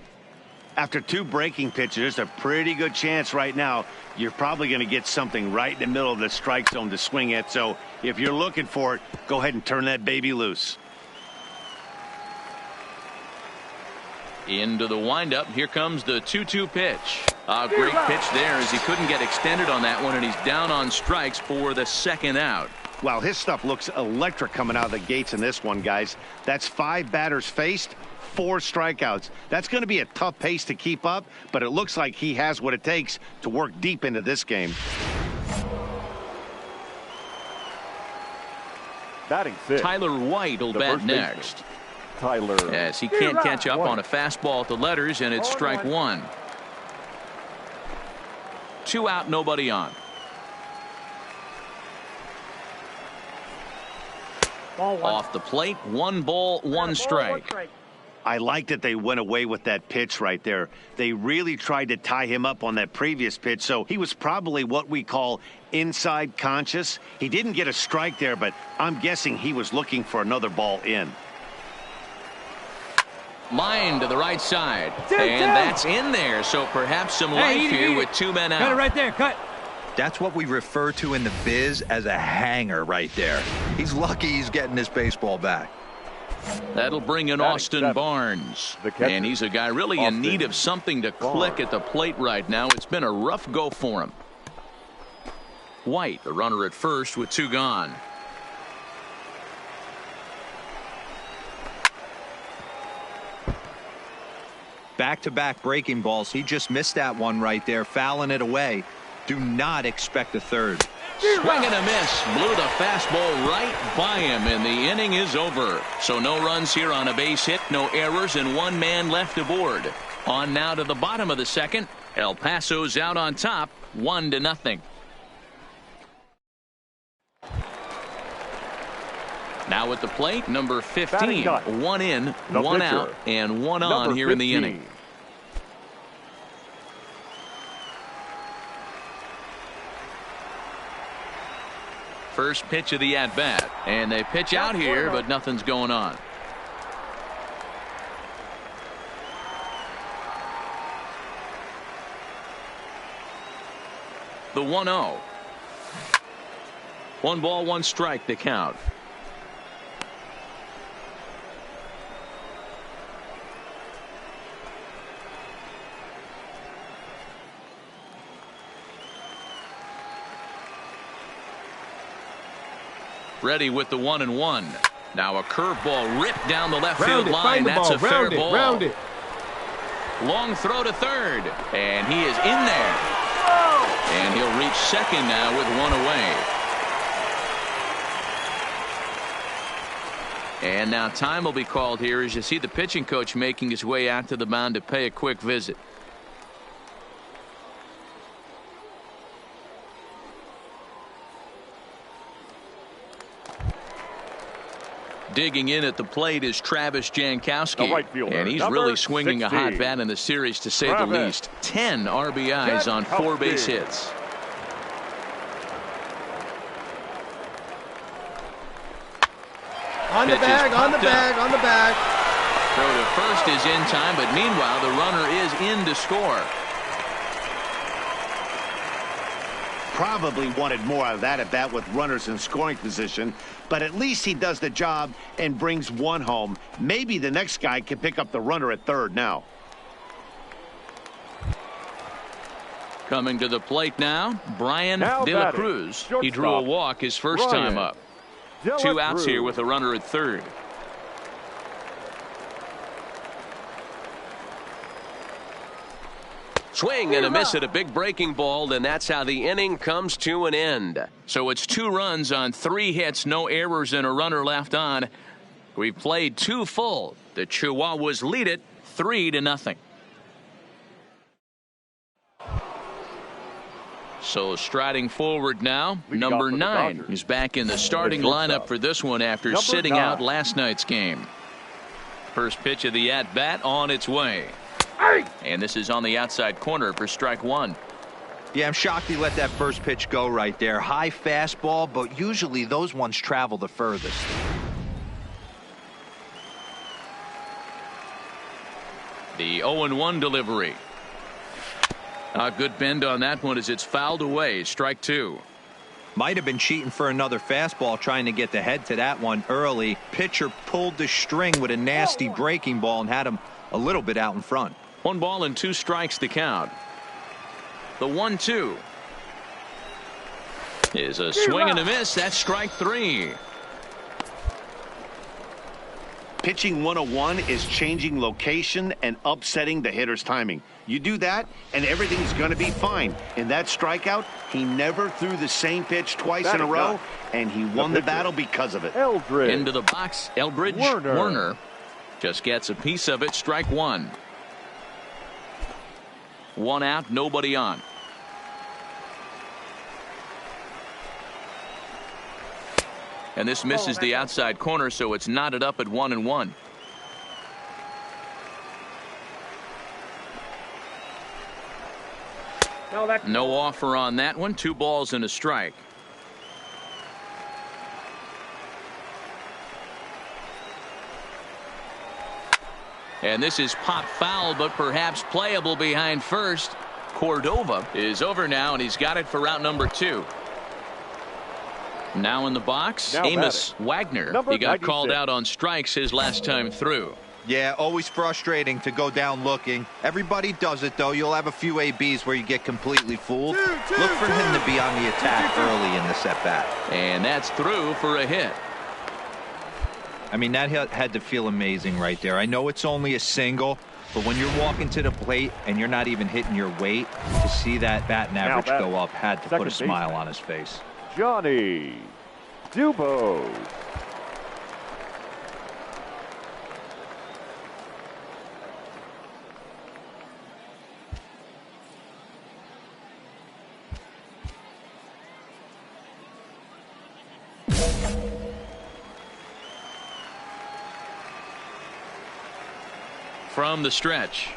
After 2 breaking pitches, there's a pretty good chance right now you're probably going to get something right in the middle of the strike zone to swing at. So if you're looking for it, go ahead and turn that baby loose. Into the windup. Here comes the 2-2 pitch. A great pitch there as he couldn't get extended on that one, and he's down on strikes for the second out. Wow, his stuff looks electric coming out of the gates in this one, guys. That's 5 batters faced, 4 strikeouts. That's going to be a tough pace to keep up, but it looks like he has what it takes to work deep into this game. Batting fifth. Tyler White will bat next. Tyler. As he can't catch up on a fastball at the letters, and it's strike 1. 2 out, nobody on. Off the plate, 1 ball, 1 strike. I like that they went away with that pitch right there. They really tried to tie him up on that previous pitch, so he was probably what we call inside conscious. He didn't get a strike there, but I'm guessing he was looking for another ball in. Line to the right side, and that's in there, so perhaps some life here with 2 men out. Cut it right there, cut. That's what we refer to in the biz as a hanger right there. He's lucky he's getting his baseball back. That'll bring in Austin Barnes. And he's a guy really in need of something to click at the plate right now. It's been a rough go for him. White, the runner at first with 2 gone. Back-to-back breaking balls. He just missed that one right there, fouling it away. Do not expect a third. Swing and a miss. Blew the fastball right by him, and the inning is over. So no runs here on a base hit, no errors, and 1 man left aboard. On now to the bottom of the second. El Paso's out on top, 1-0. Now at the plate, number 15. 1 in, 1 out, and 1 on here in the inning. First pitch of the at-bat. And they pitch out here, but nothing's going on. The 1-0. 1 ball, 1 strike, the count. Ready with the 1-1. Now a curveball ripped down the left field line. That's a fair ball. Round it. Long throw to third. And he is in there. And he'll reach second now with 1 away. And now time will be called here as you see the pitching coach making his way out to the mound to pay a quick visit. Digging in at the plate is Travis Jankowski. Right fielder, and he's really swinging 16. a hot bat in the series, to say the least. 10 RBIs on 4 base hits. On the bag, on the bag, on the bag. Throw to first is in time, but meanwhile the runner is in to score. Probably wanted more out of that at bat with runners in scoring position, but at least he does the job and brings 1 home. Maybe the next guy can pick up the runner at third now. Coming to the plate now, Brian Now De La batting, Cruz. He shortstop, drew a walk his first Brian time up. De La 2 outs Cruz. here with a runner at third. Swing and a miss at a big breaking ball, and that's how the inning comes to an end. So it's 2 runs on 3 hits, no errors, and a runner left on. We've played 2 full. The Chihuahuas lead it 3-0. So striding forward now, Leading number off for the 9 Dodgers. is back in the starting shortstop, lineup for this one after number sitting 9. out last night's game. First pitch of the at-bat on its way. And this is on the outside corner for strike 1. Yeah, I'm shocked he let that first pitch go right there. High fastball, but usually those ones travel the furthest. The 0-1 delivery. A good bend on that one as it's fouled away. Strike 2. Might have been cheating for another fastball, trying to get the head to that one early. Pitcher pulled the string with a nasty breaking ball and had him a little bit out in front. 1 ball and 2 strikes to count. The 1-2 is a swing and a miss. That's strike 3. Pitching 101 is changing location and upsetting the hitter's timing. You do that, and everything's going to be fine. In that strikeout, he never threw the same pitch twice in a row, and he won the battle because of it. Eldridge. Into the box, Eldridge. Werner just gets a piece of it. Strike 1. 1 out, nobody on. And this misses the outside corner, so it's knotted up at 1-1. No offer on that one. 2 balls and a strike. And this is pop foul, but perhaps playable behind first. Cordova is over now, and he's got it for route number 2. Now in the box, Now Amos batting, Wagner. number He got 96. called out on strikes his last time through. Yeah, always frustrating to go down looking. Everybody does it, though. You'll have a few ABs where you get completely fooled. Look for him to be on the attack early in the at-bat. And that's through for a hit. I mean, that had to feel amazing right there. I know it's only a single, but when you're walking to the plate and you're not even hitting your weight, to see that batting average batting, go up had to put a second smile baseman, on his face. Johnny Dubose. From the stretch.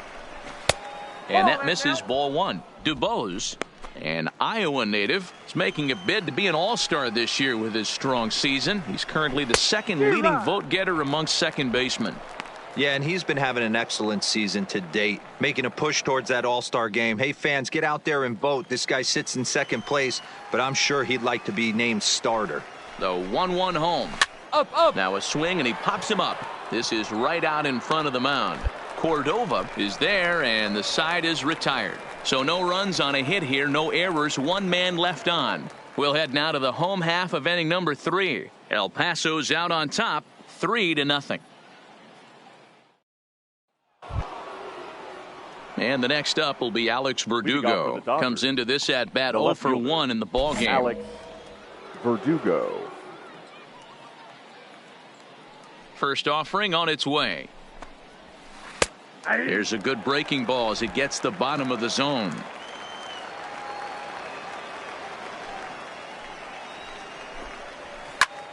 And that misses ball 1. Dubose An Iowa native is making a bid to be an all-star this year with his strong season. He's currently the second leading vote getter amongst second basemen. Yeah, and he's been having an excellent season to date, making a push towards that all-star game. Hey, fans, get out there and vote. This guy sits in second place, but I'm sure he'd like to be named starter. The 1-1 home. Up. Now a swing, and he pops him up. This is right out in front of the mound. Cordova is there, and the side is retired. So no runs on a hit here, no errors, one man left on. We'll head now to the home half of inning number 3. El Paso's out on top, 3-0. And the next up will be Alex Verdugo. Comes into this at bat 0 for 1 in the ballgame. Alex Verdugo. First offering on its way. Here's a good breaking ball as it gets the bottom of the zone.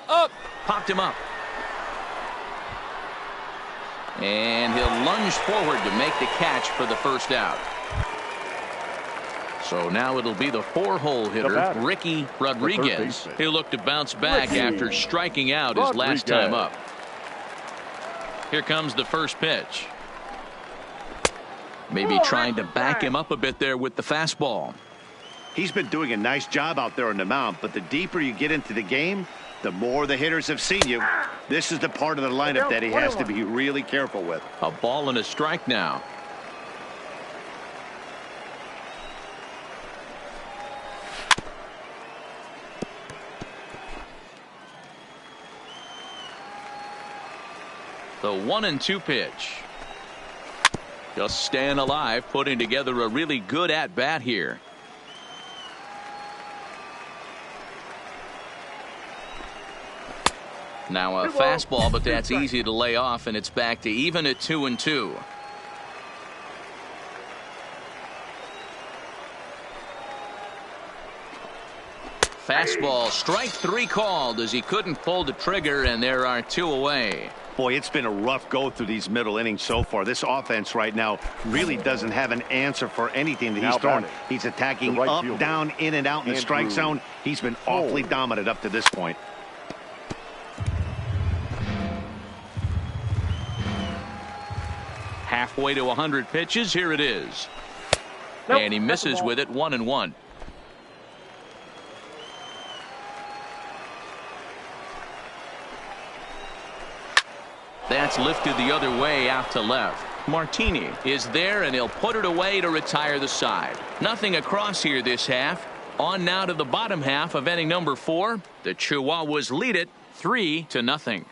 Up. Popped him up. And he'll lunge forward to make the catch for the first out. So now it'll be the 4-hole hitter, Ricky Rodriguez. He'll look to bounce back after striking out his last time up. Here comes the first pitch. Maybe trying to back him up a bit there with the fastball. He's been doing a nice job out there on the mound, but the deeper you get into the game, the more the hitters have seen you. This is the part of the lineup that he has to be really careful with. A ball and a strike now. The 1-2 pitch. Just staying alive, putting together a really good at-bat here. Now a fastball, but that's easy to lay off, and it's back to even at 2-2. Fastball, strike 3 called as he couldn't pull the trigger, and there are 2 away. Boy, it's been a rough go through these middle innings so far. This offense right now really doesn't have an answer for anything that he's throwing. He's attacking up, down, in and out in the strike zone. He's been awfully dominant up to this point. Halfway to 100 pitches. Here it is. And he misses with it, 1-1. That's lifted the other way out to left. Martini is there, and he'll put it away to retire the side. Nothing across here this half. On now to the bottom half of inning number 4. The Chihuahuas lead it 3-0.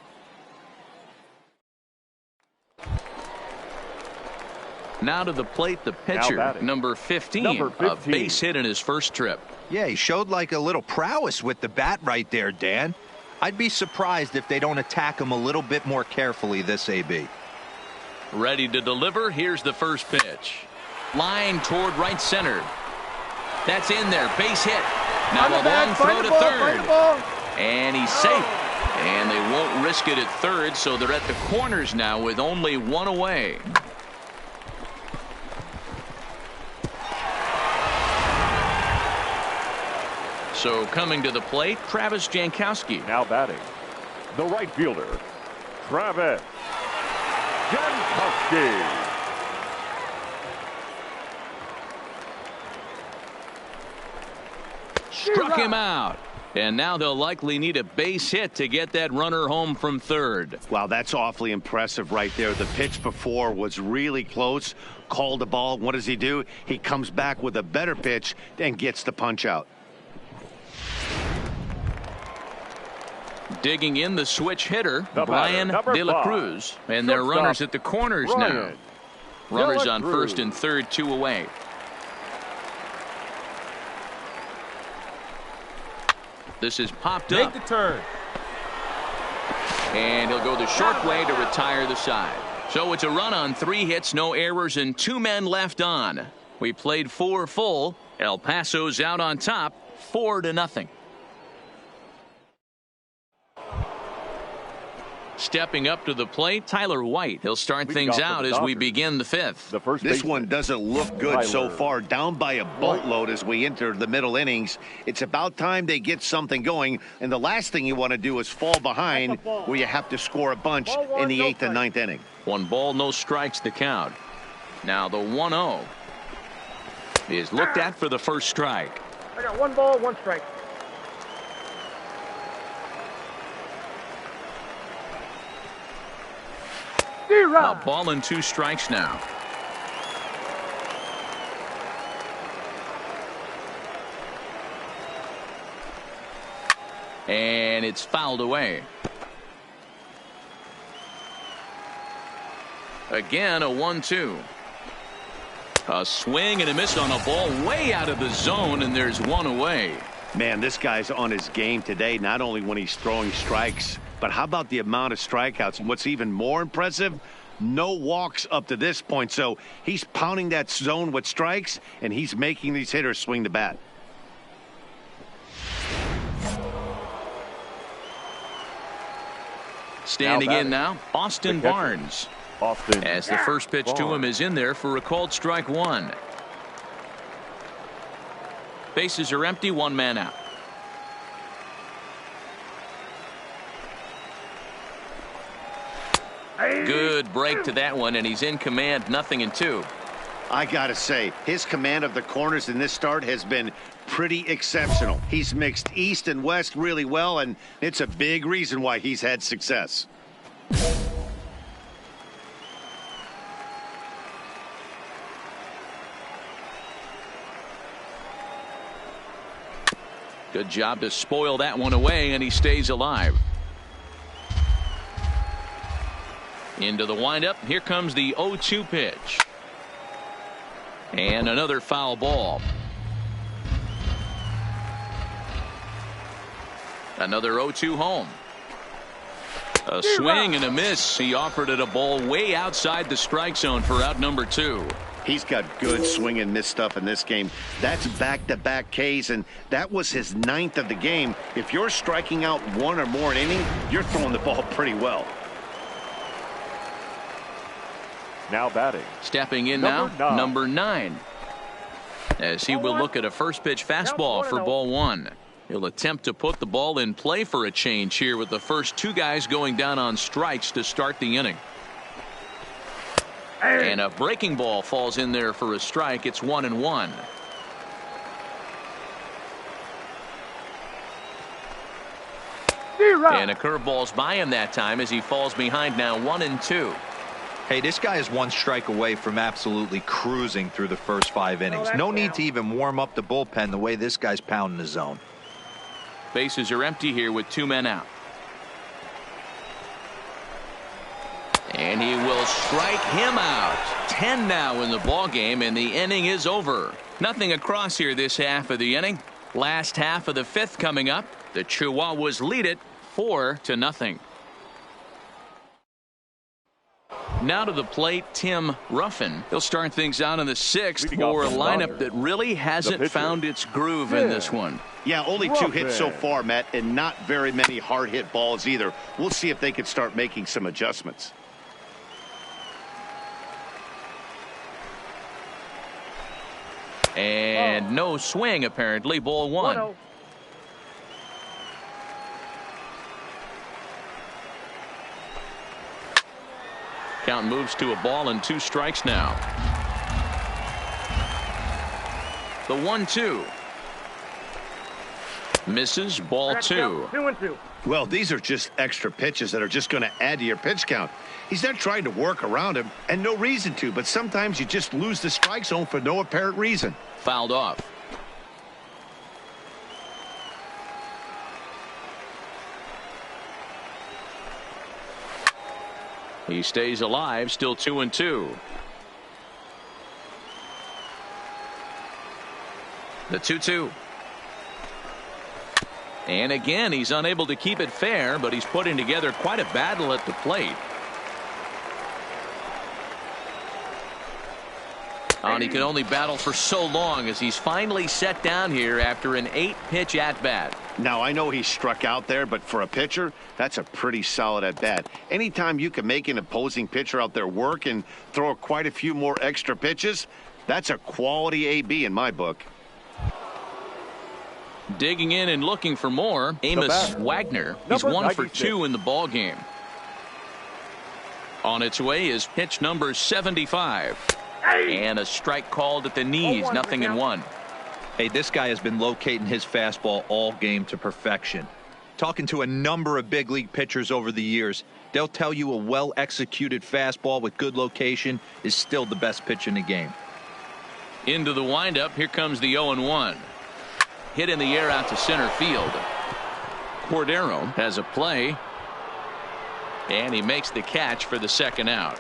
Now to the plate, the pitcher, number 15, a base hit in his first trip. Yeah, he showed like a little prowess with the bat right there, Dan. I'd be surprised if they don't attack him a little bit more carefully this AB. Ready to deliver. Here's the first pitch. Line toward right center. That's in there. Base hit. Now a long throw to third. And he's safe. And they won't risk it at third, so they're at the corners now with only 1 away. So coming to the plate, Travis Jankowski. Now batting, the right fielder, Travis Jankowski. Struck him out. And now they'll likely need a base hit to get that runner home from third. Wow, that's awfully impressive right there. The pitch before was really close. Called the ball. What does he do? He comes back with a better pitch and gets the punch out. Digging in the switch hitter, Brian De La Cruz. And their runners at the corners now. Runners on first and third, 2 away. This is popped up. Make the turn. And he'll go the short way to retire the side. So it's a run on 3 hits, no errors, and 2 men left on. We played 4 full. El Paso's out on top, 4-0. Stepping up to the plate, Tyler White. He'll start things out as we begin the fifth. This one doesn't look good so far. Down by a boatload as we enter the middle innings. It's about time they get something going. And the last thing you want to do is fall behind where you have to score a bunch in the 8th and 9th inning. 1 ball, no strikes the count. Now the 1-0 is looked at for the first strike. I got 1 ball, 1 strike. A ball and 2 strikes now. And it's fouled away. Again, a 1-2. A swing and a miss on a ball way out of the zone, and there's 1 away. Man, this guy's on his game today, not only when he's throwing strikes, but how about the amount of strikeouts? And what's even more impressive, no walks up to this point. So he's pounding that zone with strikes, and he's making these hitters swing the bat. Standing in now, Austin Barnes. As the first pitch to him is in there for a called strike 1. Bases are empty, 1 man out. Good break to that one, and he's in command, 0-2. I gotta say, his command of the corners in this start has been pretty exceptional. He's mixed east and west really well, and it's a big reason why he's had success. Good job to spoil that one away, and he stays alive. Into the windup. Here comes the 0-2 pitch. And another foul ball. Another 0-2 home. A swing and a miss. He offered it a ball way outside the strike zone for out number 2. He's got good swing and miss stuff in this game. That's back-to-back Ks, and that was his 9th of the game. If you're striking out 1 or more an inning, you're throwing the ball pretty well. Now batting. Stepping in now, number 9. As he will look at a first pitch fastball for ball 1. He'll attempt to put the ball in play for a change here with the first 2 guys going down on strikes to start the inning. And a breaking ball falls in there for a strike. It's 1-1. And a curveball's by him that time as he falls behind now 1-2. Hey, this guy is 1 strike away from absolutely cruising through the first 5 innings. No need to even warm up the bullpen the way this guy's pounding the zone. Bases are empty here with 2 men out. And he will strike him out. 10 now in the ball game, and the inning is over. Nothing across here this half of the inning. Last half of the 5th coming up. The Chihuahuas lead it 4-0. Now to the plate, Tim Ruffin. He'll start things out in the 6th for a lineup that really hasn't found its groove in this one. Yeah, only 2 hits so far, Matt, and not very many hard hit balls either. We'll see if they can start making some adjustments. And no swing, apparently. Ball 1. Count moves to a ball and 2 strikes now. The 1-2. Misses. Ball 2. 2-2. Well, these are just extra pitches that are just going to add to your pitch count. He's not trying to work around him, and no reason to, but sometimes you just lose the strike zone for no apparent reason. Fouled off. He stays alive, still 2-2. The 2-2. And again, he's unable to keep it fair, but he's putting together quite a battle at the plate. And he can only battle for so long as he's finally set down here after an 8-pitch at-bat. Now, I know he struck out there, but for a pitcher, that's a pretty solid at-bat. Anytime you can make an opposing pitcher out there work and throw quite a few more extra pitches, that's a quality AB in my book. Digging in and looking for more, Amos Wagner. He's 1 for 2 in the ball game. On its way is pitch number 75. And a strike called at the knees, 0-1. Hey, this guy has been locating his fastball all game to perfection. Talking to a number of big league pitchers over the years, they'll tell you a well-executed fastball with good location is still the best pitch in the game. Into the windup, here comes the 0-1. Hit in the air out to center field. Cordero has a play, and he makes the catch for the second out.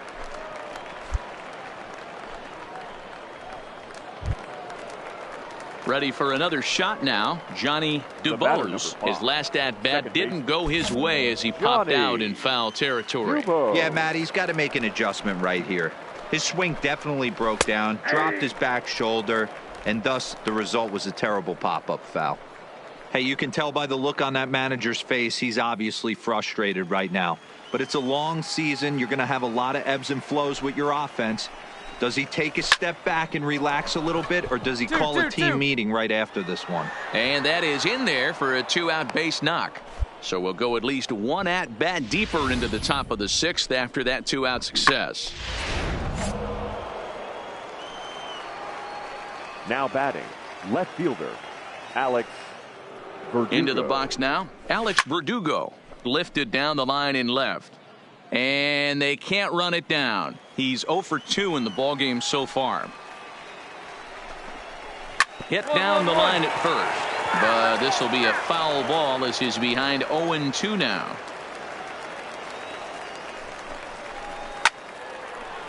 Ready for another shot now, Johnny Dubose. His last at-bat didn't go his way as he popped out in foul territory. Yeah, Matt, he's got to make an adjustment right here. His swing definitely broke down, dropped his back shoulder, and thus the result was a terrible pop-up foul. Hey, you can tell by the look on that manager's face, he's obviously frustrated right now. But it's a long season. You're going to have a lot of ebbs and flows with your offense. Does he take a step back and relax a little bit, or does he call a team meeting right after this one? And that is in there for a 2-out base knock. So we'll go at least one at-bat deeper into the top of the 6th after that 2-out success. Now batting, left fielder, Alex Verdugo. Into the box now, Alex Verdugo. Lifted down the line in left. And they can't run it down. He's 0 for 2 in the ballgame so far. Hit down the line at first. But this will be a foul ball as he's behind 0-2 now.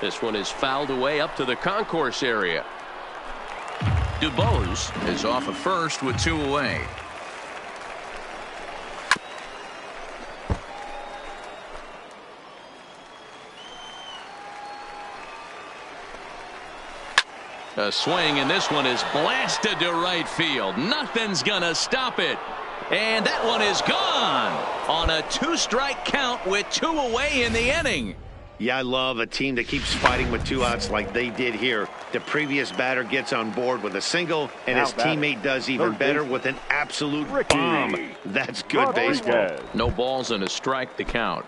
This one is fouled away up to the concourse area. Dubose is off of first with 2 away. A swing, and this one is blasted to right field. Nothing's gonna stop it. And that one is gone on a 2-strike count with 2 away in the inning. Yeah, I love a team that keeps fighting with 2 outs like they did here. The previous batter gets on board with a single, and his teammate does even better with an absolute bomb. That's good baseball. No balls and a strike to count.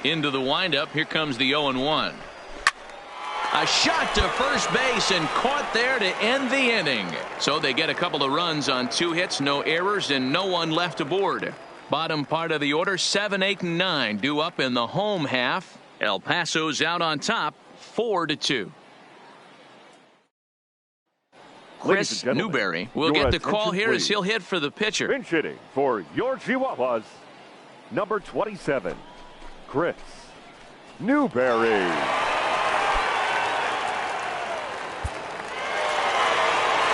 Into the windup, here comes the 0-1. A shot to first base and caught there to end the inning. So they get a couple of runs on 2 hits, no errors, and no one left aboard. Bottom part of the order, 7, 8, and 9 due up in the home half. El Paso's out on top, 4-2. Chris Newberry will get the call here as he'll hit for the pitcher. Pinch hitting for your Chihuahuas, number 27. Chris Newberry.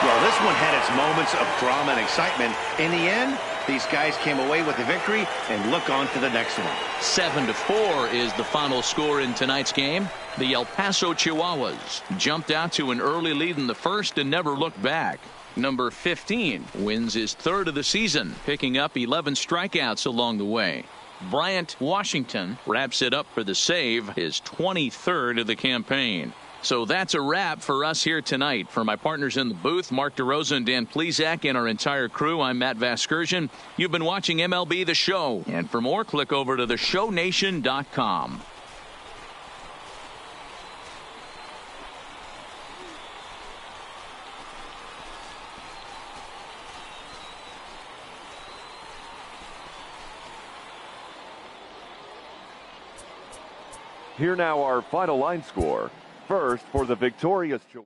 Well, this one had its moments of drama and excitement. In the end, these guys came away with the victory and look on to the next one. 7-4 is the final score in tonight's game. The El Paso Chihuahuas jumped out to an early lead in the first and never looked back. Number 15 wins his 3rd of the season, picking up 11 strikeouts along the way. Bryant Washington wraps it up for the save, his 23rd of the campaign. So that's a wrap for us here tonight. For my partners in the booth, Mark DeRosa and Dan Plesac, and our entire crew, I'm Matt Vasgersian. You've been watching MLB The Show. And for more, click over to theshownation.com. Here now our final line score. First for the victorious Chihuahuas.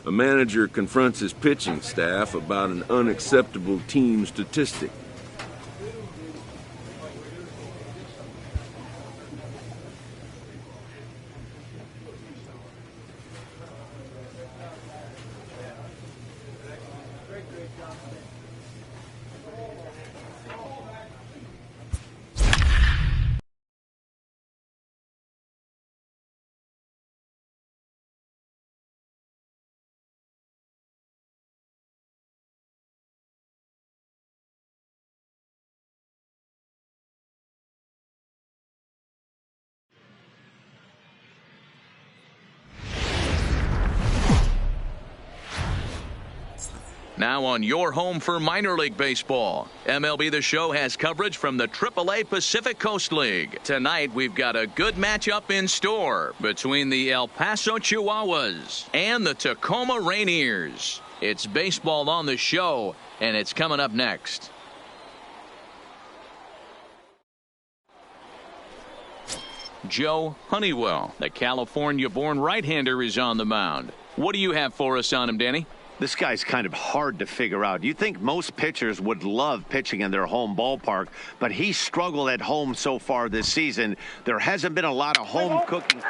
A manager confronts his pitching staff about an unacceptable team statistic. Now on your home for minor league baseball, MLB The Show has coverage from the AAA Pacific Coast League. Tonight we've got a good matchup in store between the El Paso Chihuahuas and the Tacoma Rainiers. It's baseball on the show, and it's coming up next. Joe Honeywell, the California-born right-hander, is on the mound. What do you have for us on him, Danny? This guy's kind of hard to figure out. You think most pitchers would love pitching in their home ballpark, but he struggled at home so far this season. There hasn't been a lot of home cooking.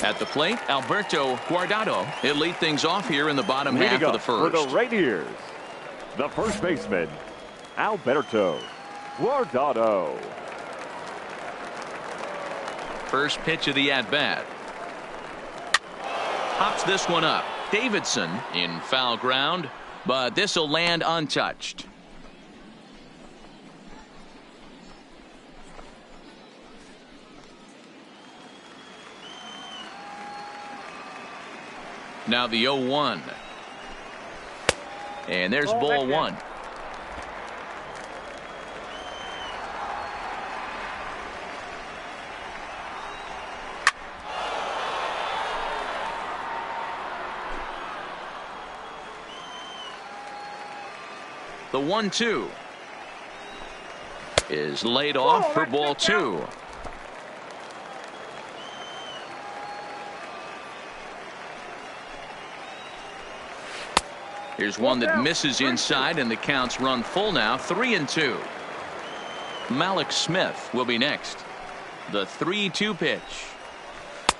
At the plate, Alberto Guardado. He'll lead things off here in the bottom half of the first. For the Rainiers, the first baseman, Alberto Guardado. First pitch of the at-bat. Pops this one up. Davidson in foul ground, but this will land untouched. Now the 0-1. And there's ball one. The 1-2 is laid off for ball two. Here's one that misses inside, and the counts run full now, 3-2. Malik Smith will be next. The 3-2 pitch.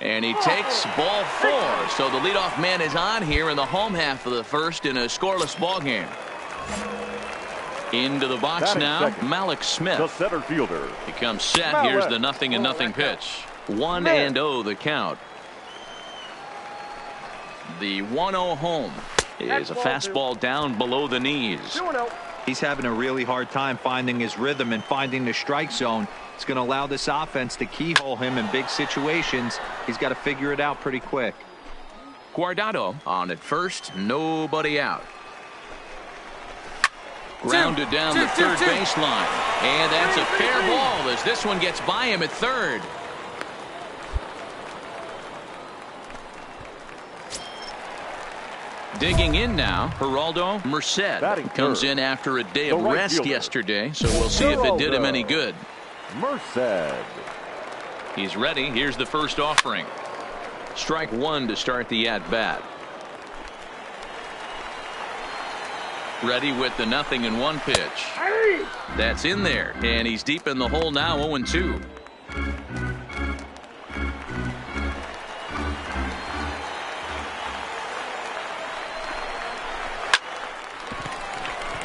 And he takes ball four. So the leadoff man is on here in the home half of the first in a scoreless ball game. Into the box now, second, Malik Smith. The center fielder. He comes set. Here's the 0-0 pitch. 1-0 the count. The 1-0 home is a fastball down below the knees. He's having a really hard time finding his rhythm and finding the strike zone. It's going to allow this offense to keyhole him in big situations. He's got to figure it out pretty quick. Guardado on at first, nobody out. Grounded down the third baseline. And that's a fair ball as this one gets by him at third. Digging in now, Geraldo Merced comes in after a day of rest yesterday, so we'll see if it did him any good. Merced. He's ready. Here's the first offering. Strike one to start the at-bat. Ready with the 0-1 pitch. That's in there, and he's deep in the hole now, 0-2.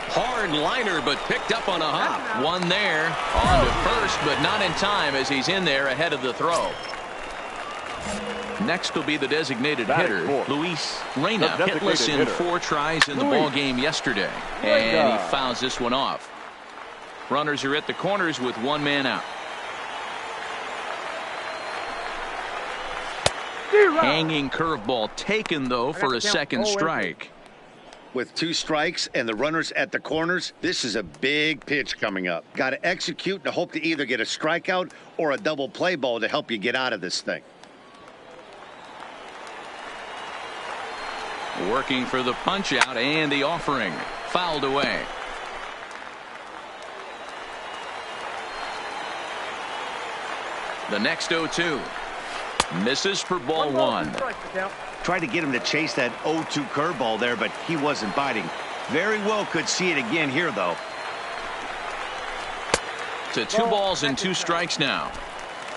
Hard liner, but picked up on a hop. One there on to first, but not in time as he's in there ahead of the throw. Next will be the designated hitter, Luis Reyna, hitless in 4 tries in the ball game yesterday, and he fouls this one off. Runners are at the corners with one man out. Hanging curveball taken, though, for a second strike. With 2 strikes and the runners at the corners, this is a big pitch coming up. Got to execute and hope to either get a strikeout or a double play ball to help you get out of this thing. Working for the punch out and the offering. Fouled away. The next 0-2. Misses for ball one. Tried to get him to chase that 0-2 curveball there, but he wasn't biting. Very well could see it again here, though. To 2 balls and 2 strikes now.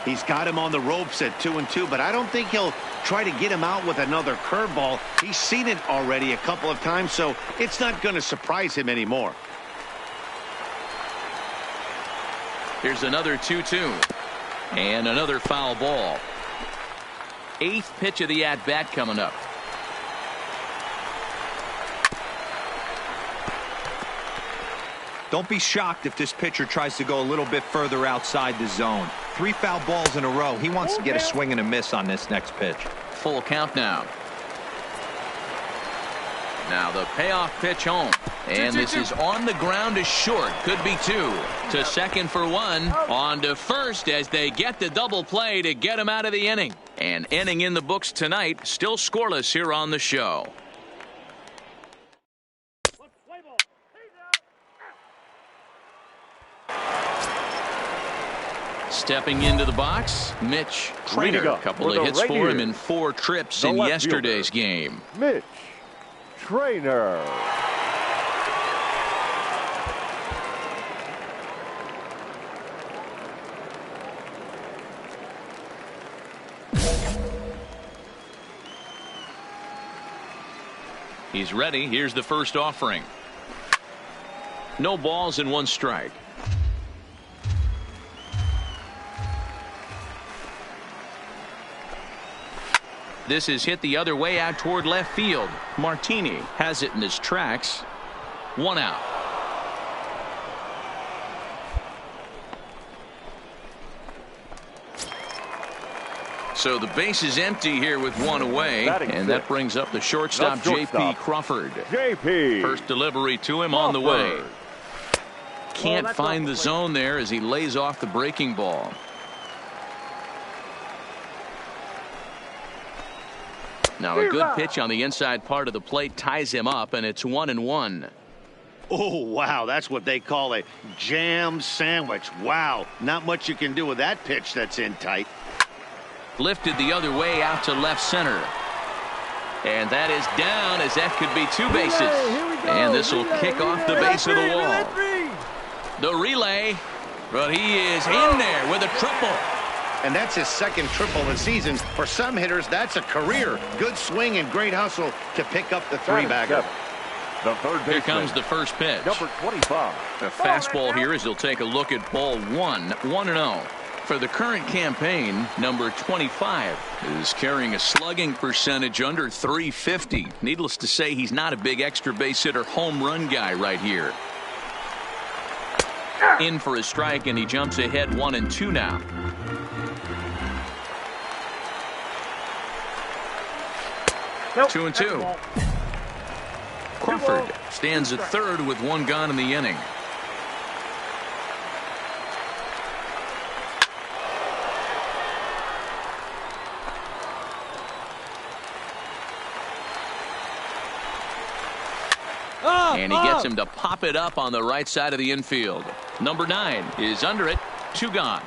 He's got him on the ropes at 2-2, but I don't think he'll try to get him out with another curveball. He's seen it already a couple of times, so it's not going to surprise him anymore. Here's another 2-2. And another foul ball. 8th pitch of the at-bat coming up. Don't be shocked if this pitcher tries to go a little bit further outside the zone. 3 foul balls in a row. He wants to get a swing and a miss on this next pitch. Full count now. Now the payoff pitch home. And this is on the ground to short. Could be 2. To second for 1. On to first as they get the double play to get him out of the inning. An inning in the books tonight. Still scoreless here on the show. Stepping into the box, Mitch Trainer. A couple of hits for him in 4 trips in yesterday's game. Mitch Trainer. He's ready. Here's the first offering. No balls and 1 strike. This is hit the other way out toward left field. Martini has it in his tracks. 1 out. So the base is empty here with 1 away, and that brings up the shortstop, J.P. Crawford. J.P. First delivery to him on the way. Can't find the zone there as he lays off the breaking ball. Now a good pitch on the inside part of the plate ties him up, and it's 1-1. Oh, wow, that's what they call a jam sandwich. Wow, not much you can do with that pitch that's in tight. Lifted the other way out to left center. And that is down, as that could be 2 bases. And this will kick off the base of the wall. The relay, but he is in there with a triple. And that's his 2nd triple of the season. For some hitters, that's a career. Good swing and great hustle to pick up the 3-bagger. Here comes the first pitch. Number 25. The fastball here as he'll take a look at ball 1. 1-0. For the current campaign, number 25 is carrying a slugging percentage under .350. Needless to say, he's not a big extra base hitter home run guy right here. In for a strike, and he jumps ahead 1-2 now. Nope. 2-2. Crawford stands at third with 1 gone in the inning. And he gets him to pop it up on the right side of the infield. Number 9 is under it. 2 gone.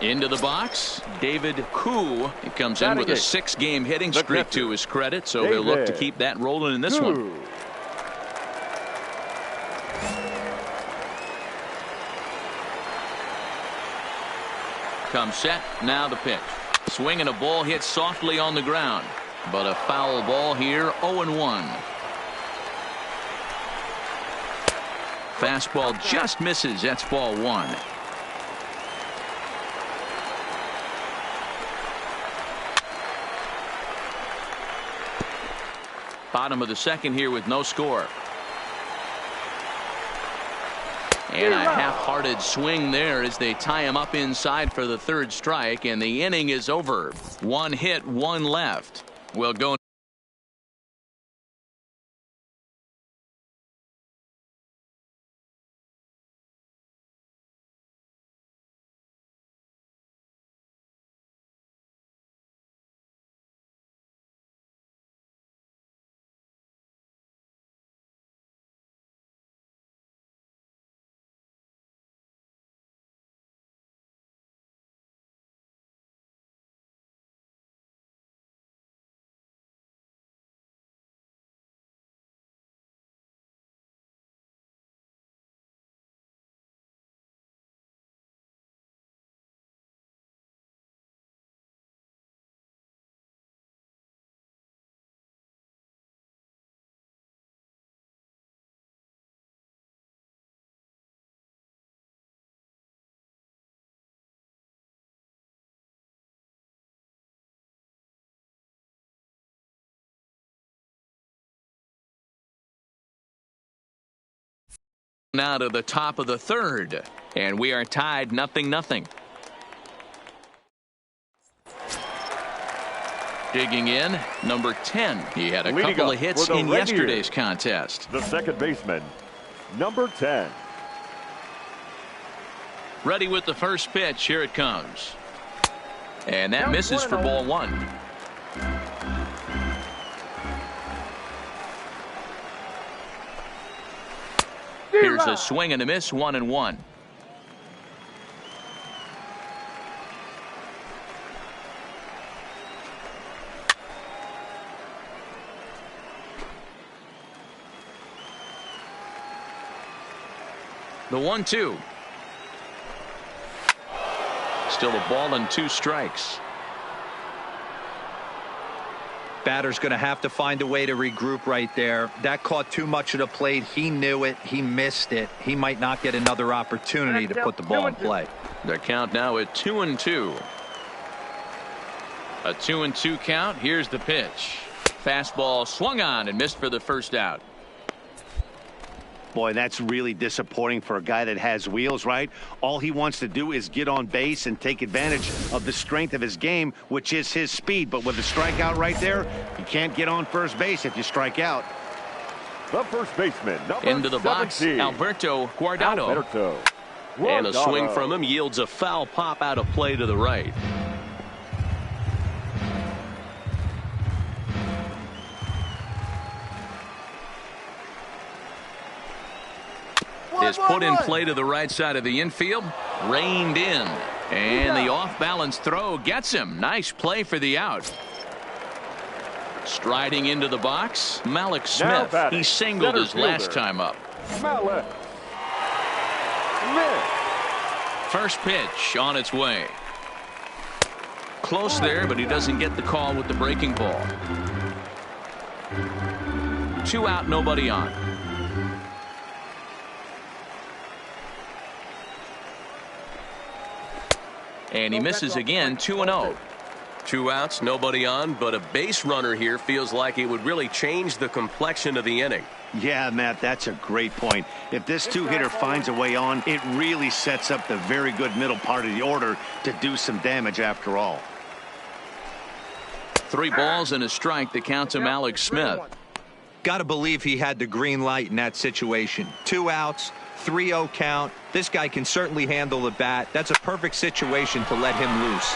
Into the box, David Koo. He comes in with a 6-game hitting streak to his credit, so he'll look to keep that rolling in this one. Comes set, now the pitch. Swinging a ball hit softly on the ground, but a foul ball here, 0-1. Fastball just misses, that's ball 1. Bottom of the 2nd here with no score. And a half-hearted swing there as they tie him up inside for the 3rd strike, and the inning is over. 1 hit, 1 left. We'll go Now to the top of the third, and we are tied 0-0. Digging in, number 10. He had a couple of hits in yesterday's contest. The second baseman, number 10. Ready with the first pitch. Here it comes. And that misses for ball 1. Here's a swing and a miss, 1-1. The 1-2. Still a ball and 2 strikes. Batter's going to have to find a way to regroup right there. That caught too much of the plate. He knew it. He missed it. He might not get another opportunity to put the ball in play. The count now at 2-2. A 2-2 count. Here's the pitch. Fastball swung on and missed for the first out. Boy, that's really disappointing for a guy that has wheels, right? All he wants to do is get on base and take advantage of the strength of his game, which is his speed. But with a strikeout right there, you can't get on first base if you strike out. The first baseman, number into the 17. box, Alberto Guardado. And a swing from him yields a foul pop out of play to the right. Is put in play to the right side of the infield. Reined in. And the off-balance throw gets him. Nice play for the out. Striding into the box, Malik Smith. He singled his last time up. Malik Smith. First pitch on its way. Close there, but he doesn't get the call with the breaking ball. 2 out, nobody on. And he misses again, 2-0. 2 outs, nobody on, but a base runner here feels like it would really change the complexion of the inning. Yeah, Matt, that's a great point. If this 2-hitter finds a way on, it really sets up the very good middle part of the order to do some damage after all. 3 balls and a strike. The count to Malik Smith. Got to believe he had the green light in that situation. 2 outs, 3-0 count. This guy can certainly handle the bat. That's a perfect situation to let him loose.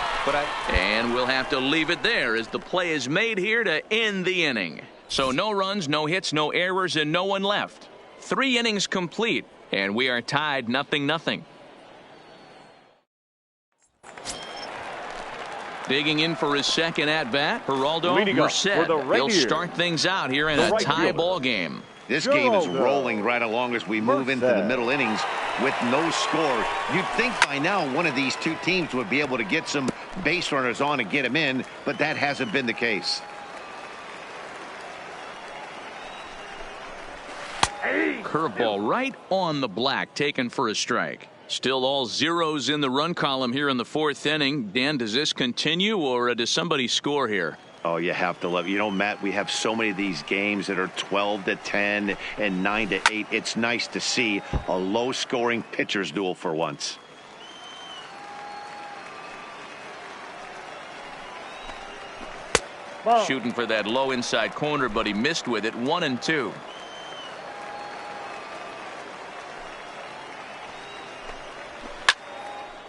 And we'll have to leave it there as the play is made here to end the inning. So no runs, no hits, no errors, and no one left. 3 innings complete, and we are tied 0-0. Digging in for his second at-bat, Geraldo Merced. He'll start things out here in a tie ball game. This game is rolling right along as we move into the middle innings with no score. You'd think by now one of these 2 teams would be able to get some base runners on and get them in, but that hasn't been the case. Curveball right on the black, taken for a strike. Still all zeros in the run column here in the 4th inning. Dan, does this continue, or does somebody score here? Oh, you have to love it. You know, Matt, we have so many of these games that are 12-10 and 9-8. It's nice to see a low-scoring pitcher's duel for once. Shooting for that low inside corner, but he missed with it. 1-2.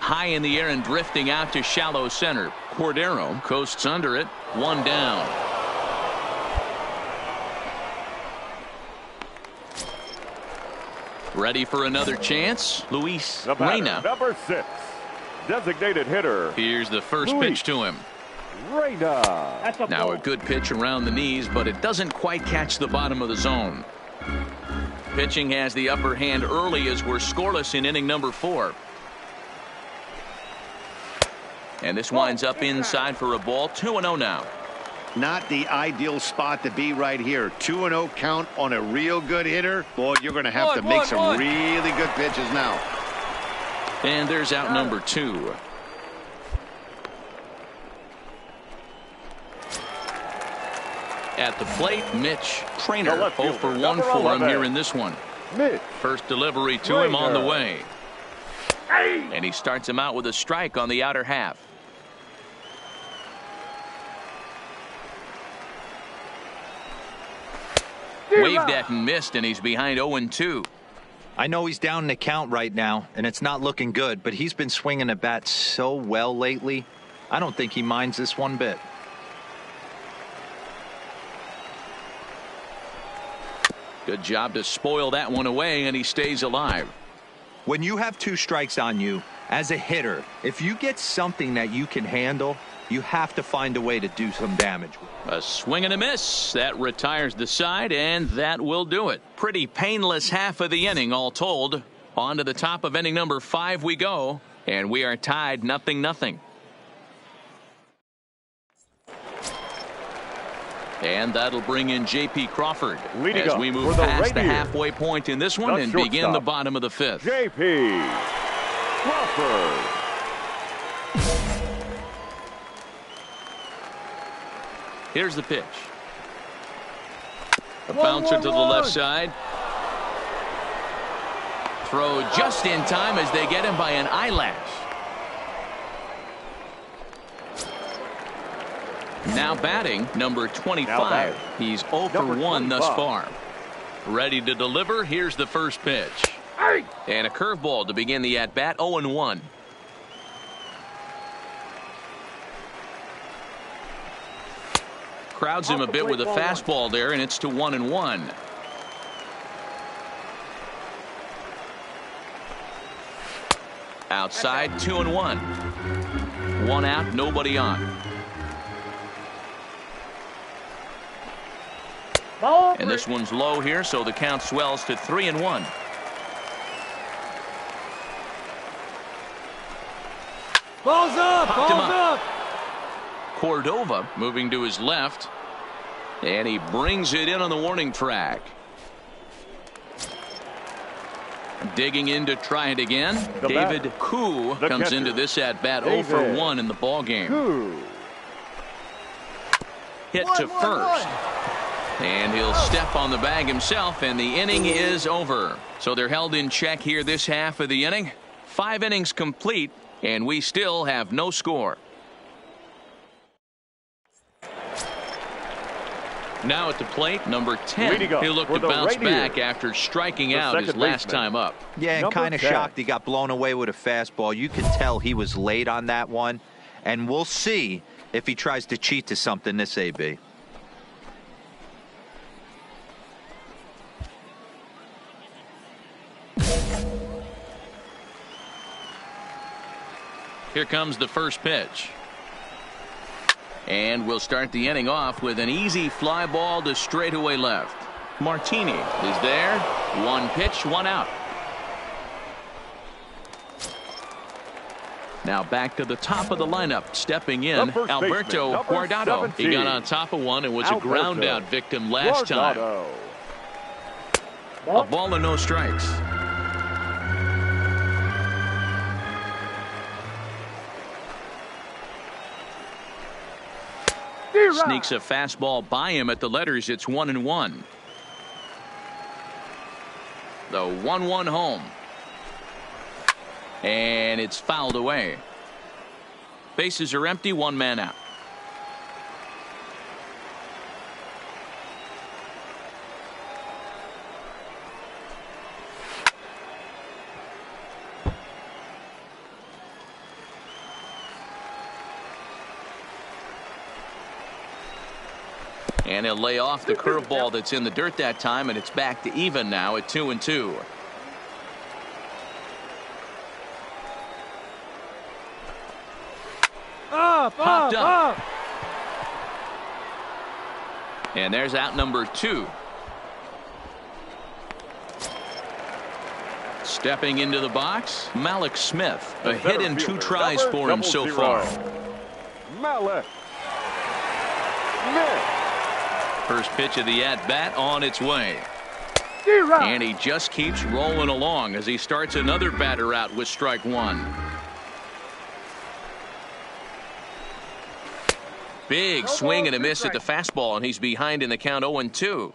High in the air and drifting out to shallow center. Cordero coasts under it. 1 down. Ready for another chance. Luis Reyna. Number 6. Designated hitter. Here's the first pitch to him. Reyna. Now a good pitch around the knees, but it doesn't quite catch the bottom of the zone. Pitching has the upper hand early as we're scoreless in inning number 4. And this winds up inside for a ball. 2-0 now. Not the ideal spot to be right here. 2-0 count on a real good hitter. Boy, you're going to have to make some really good pitches now. And there's out number 2. At the plate, Mitch Trainer. 0 for 1 for him here in this one. Mitch First delivery to him on the way. And he starts him out with a strike on the outer half. Waved at and missed, and he's behind 0-2. I know he's down in the count right now, and it's not looking good, but he's been swinging the bat so well lately. I don't think he minds this one bit. Good job to spoil that one away, and he stays alive. When you have 2 strikes on you, as a hitter, if you get something that you can handle, you have to find a way to do some damage. A swing and a miss. That retires the side, and that will do it. Pretty painless half of the inning, all told. On to the top of inning number 5 we go, and we are tied 0-0. And that'll bring in J.P. Crawford as we move past the halfway point in this one and begin the bottom of the 5th. J.P. Crawford. Here's the pitch. A bouncer to the left side. Throw just in time as they get him by an eyelash. Now batting, number 25. He's 0 for 1 thus far. Ready to deliver. Here's the first pitch. And a curveball to begin the at-bat, 0-1. Crowds him a bit with a fastball there, and it's to 1-1. Outside, 2-1. 1 out, nobody on. And this one's low here, so the count swells to 3-1. Ball's up! Popped him Ball's up. up! Cordova moving to his left, and he brings it in on the warning track. Digging in to try it again. David Koo comes into this at bat 0 for 1 in the ball game. Hit to first. And he'll step on the bag himself, and the inning is over. So they're held in check here this half of the inning. 5 innings complete, and we still have no score. Now at the plate, number 10. He'll look to bounce back after striking out his last time up. Yeah, and kind of shocked he got blown away with a fastball. You can tell he was late on that one, and we'll see if he tries to cheat to something this AB. Here comes the first pitch. And we'll start the inning off with an easy fly ball to straightaway left. Martini is there. 1 pitch, 1 out. Now back to the top of the lineup. Stepping in, Alberto Guardado. He got on top of one and was a ground out victim last time. A ball and no strikes. Sneaks a fastball by him at the letters. It's 1-1. The 1-1 home. And it's fouled away. Bases are empty, 1 man out. And he'll lay off the curveball that's in the dirt that time, and it's back to even now at 2-2. Popped up. And there's out number 2. Stepping into the box, Malik Smith. A hit in 2 tries for him so far. Malik Smith. First pitch of the at-bat on its way. And he just keeps rolling along as he starts another batter out with strike 1. Big swing and a miss at the fastball, and he's behind in the count 0-2.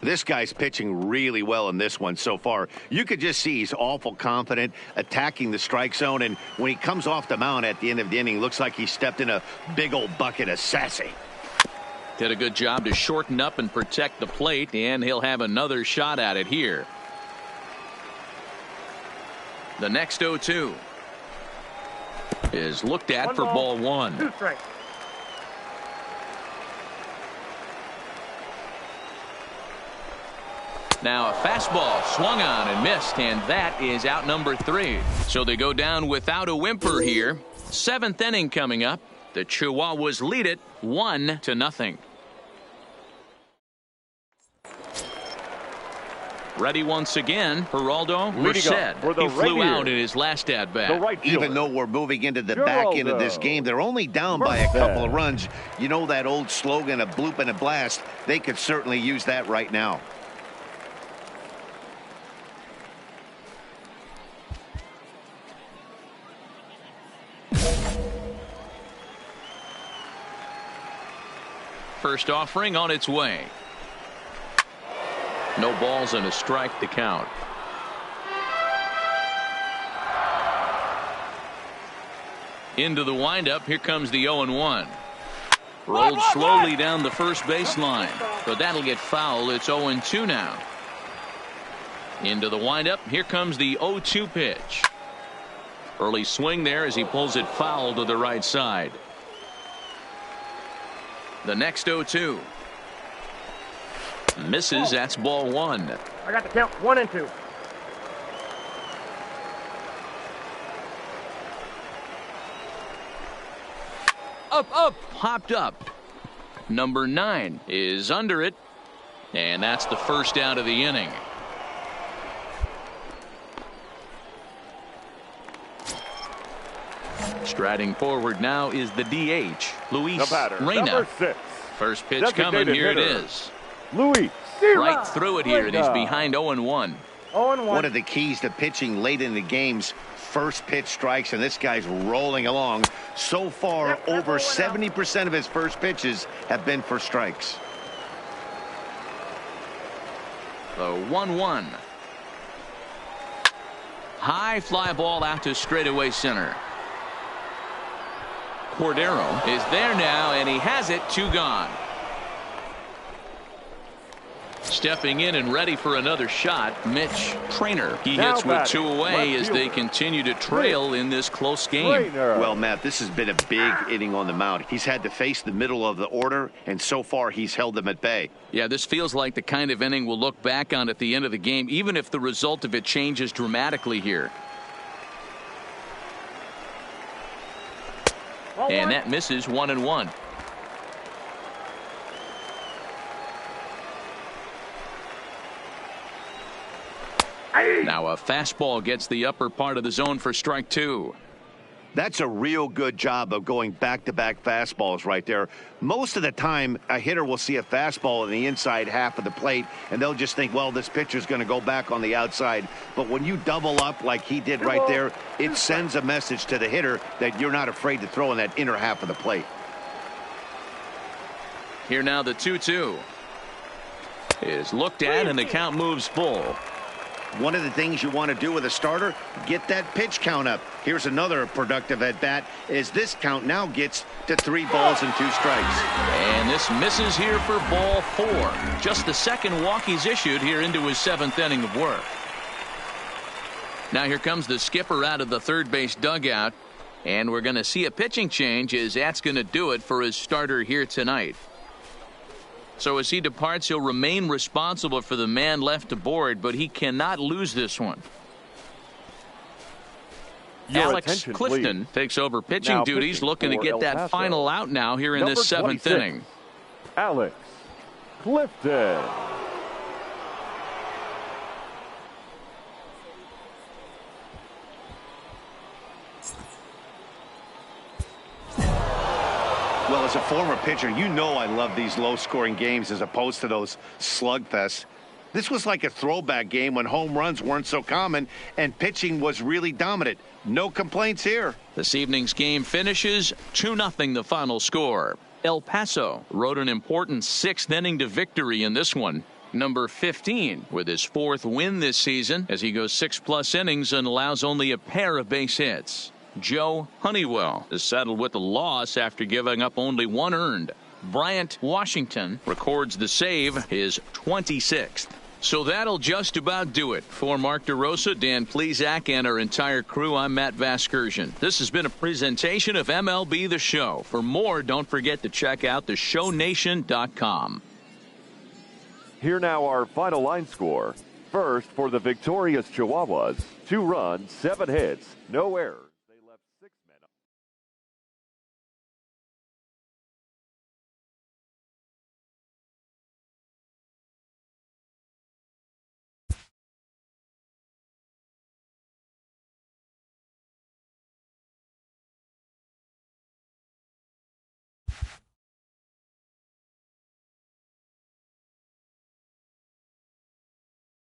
This guy's pitching really well in this one so far. You could just see he's awful confident, attacking the strike zone, and when he comes off the mound at the end of the inning, looks like he stepped in a big old bucket of sassy. Did a good job to shorten up and protect the plate, and he'll have another shot at it here. The next 0-2 is looked at for ball 1. 2 strikes. Now a fastball swung on and missed, and that is out number 3. So they go down without a whimper here. 7th inning coming up. The Chihuahuas lead it 1-0. Ready once again, Geraldo Merced. He flew out in his last at-bat. Even though we're moving into the back end of this game, they're only down by a couple of runs. You know that old slogan, a bloop and a blast? They could certainly use that right now. First offering on its way. No balls and a strike to count. Into the windup. Here comes the 0-1. Rolled slowly down the first baseline, but that'll get foul. It's 0-2 now. Into the windup. Here comes the 0-2 pitch. Early swing there as he pulls it foul to the right side. The next 0-2 misses. That's ball 1. I got the count. 1 and 2. Up, popped up. Number 9 is under it, and that's the first out of the inning. Striding forward now is the DH, Luis Reyna. First pitch coming. Here it is. Luis. Right through it here, and he's behind 0-1. 0-1. One of the keys to pitching late in the game's first pitch strikes, and this guy's rolling along. So far, over 70% of his first pitches have been for strikes. The 1-1. High fly ball out to straightaway center. Cordero is there now, and he has it. 2 gone. Stepping in and ready for another shot, Mitch Trainer. He hits with 2 away as they continue to trail in this close game. Well, Matt, this has been a big inning on the mound. He's had to face the middle of the order, and so far he's held them at bay. Yeah, this feels like the kind of inning we'll look back on at the end of the game, even if the result of it changes dramatically here. And that misses. 1-1. Now a fastball gets the upper part of the zone for strike 2. That's a real good job of going back-to-back fastballs right there. Most of the time, a hitter will see a fastball in the inside half of the plate, and they'll just think, well, this pitcher's going to go back on the outside. But when you double up like he did right there, it sends a message to the hitter that you're not afraid to throw in that inner half of the plate. Here now the 2-2 is looked at, and the count moves full. One of the things you want to do with a starter, get that pitch count up. Here's another productive at-bat as this count now gets to 3 balls and 2 strikes. And this misses here for ball 4. Just the second walk he's issued here into his 7th inning of work. Now here comes the skipper out of the third base dugout, and we're going to see a pitching change as that's going to do it for his starter here tonight. So as he departs, he'll remain responsible for the man left aboard, but he cannot lose this one. Alex Clifton takes over pitching duties, looking to get that final out now here in this 7th inning. Alex Clifton. Well, as a former pitcher, you know I love these low-scoring games as opposed to those slugfests. This was like a throwback game when home runs weren't so common and pitching was really dominant. No complaints here. This evening's game finishes 2-0 the final score. El Paso rode an important 6th inning to victory in this one. Number 15 with his 4th win this season as he goes 6+ innings and allows only a pair of base hits. Joe Honeywell is settled with the loss after giving up only 1 earned. Bryant Washington records the save, his 26th. So that'll just about do it. For Mark DeRosa, Dan Plesac, and our entire crew, I'm Matt Vasgersian. This has been a presentation of MLB The Show. For more, don't forget to check out theshownation.com. Here now our final line score. First, for the victorious Chihuahuas, 2 runs, 7 hits, no errors.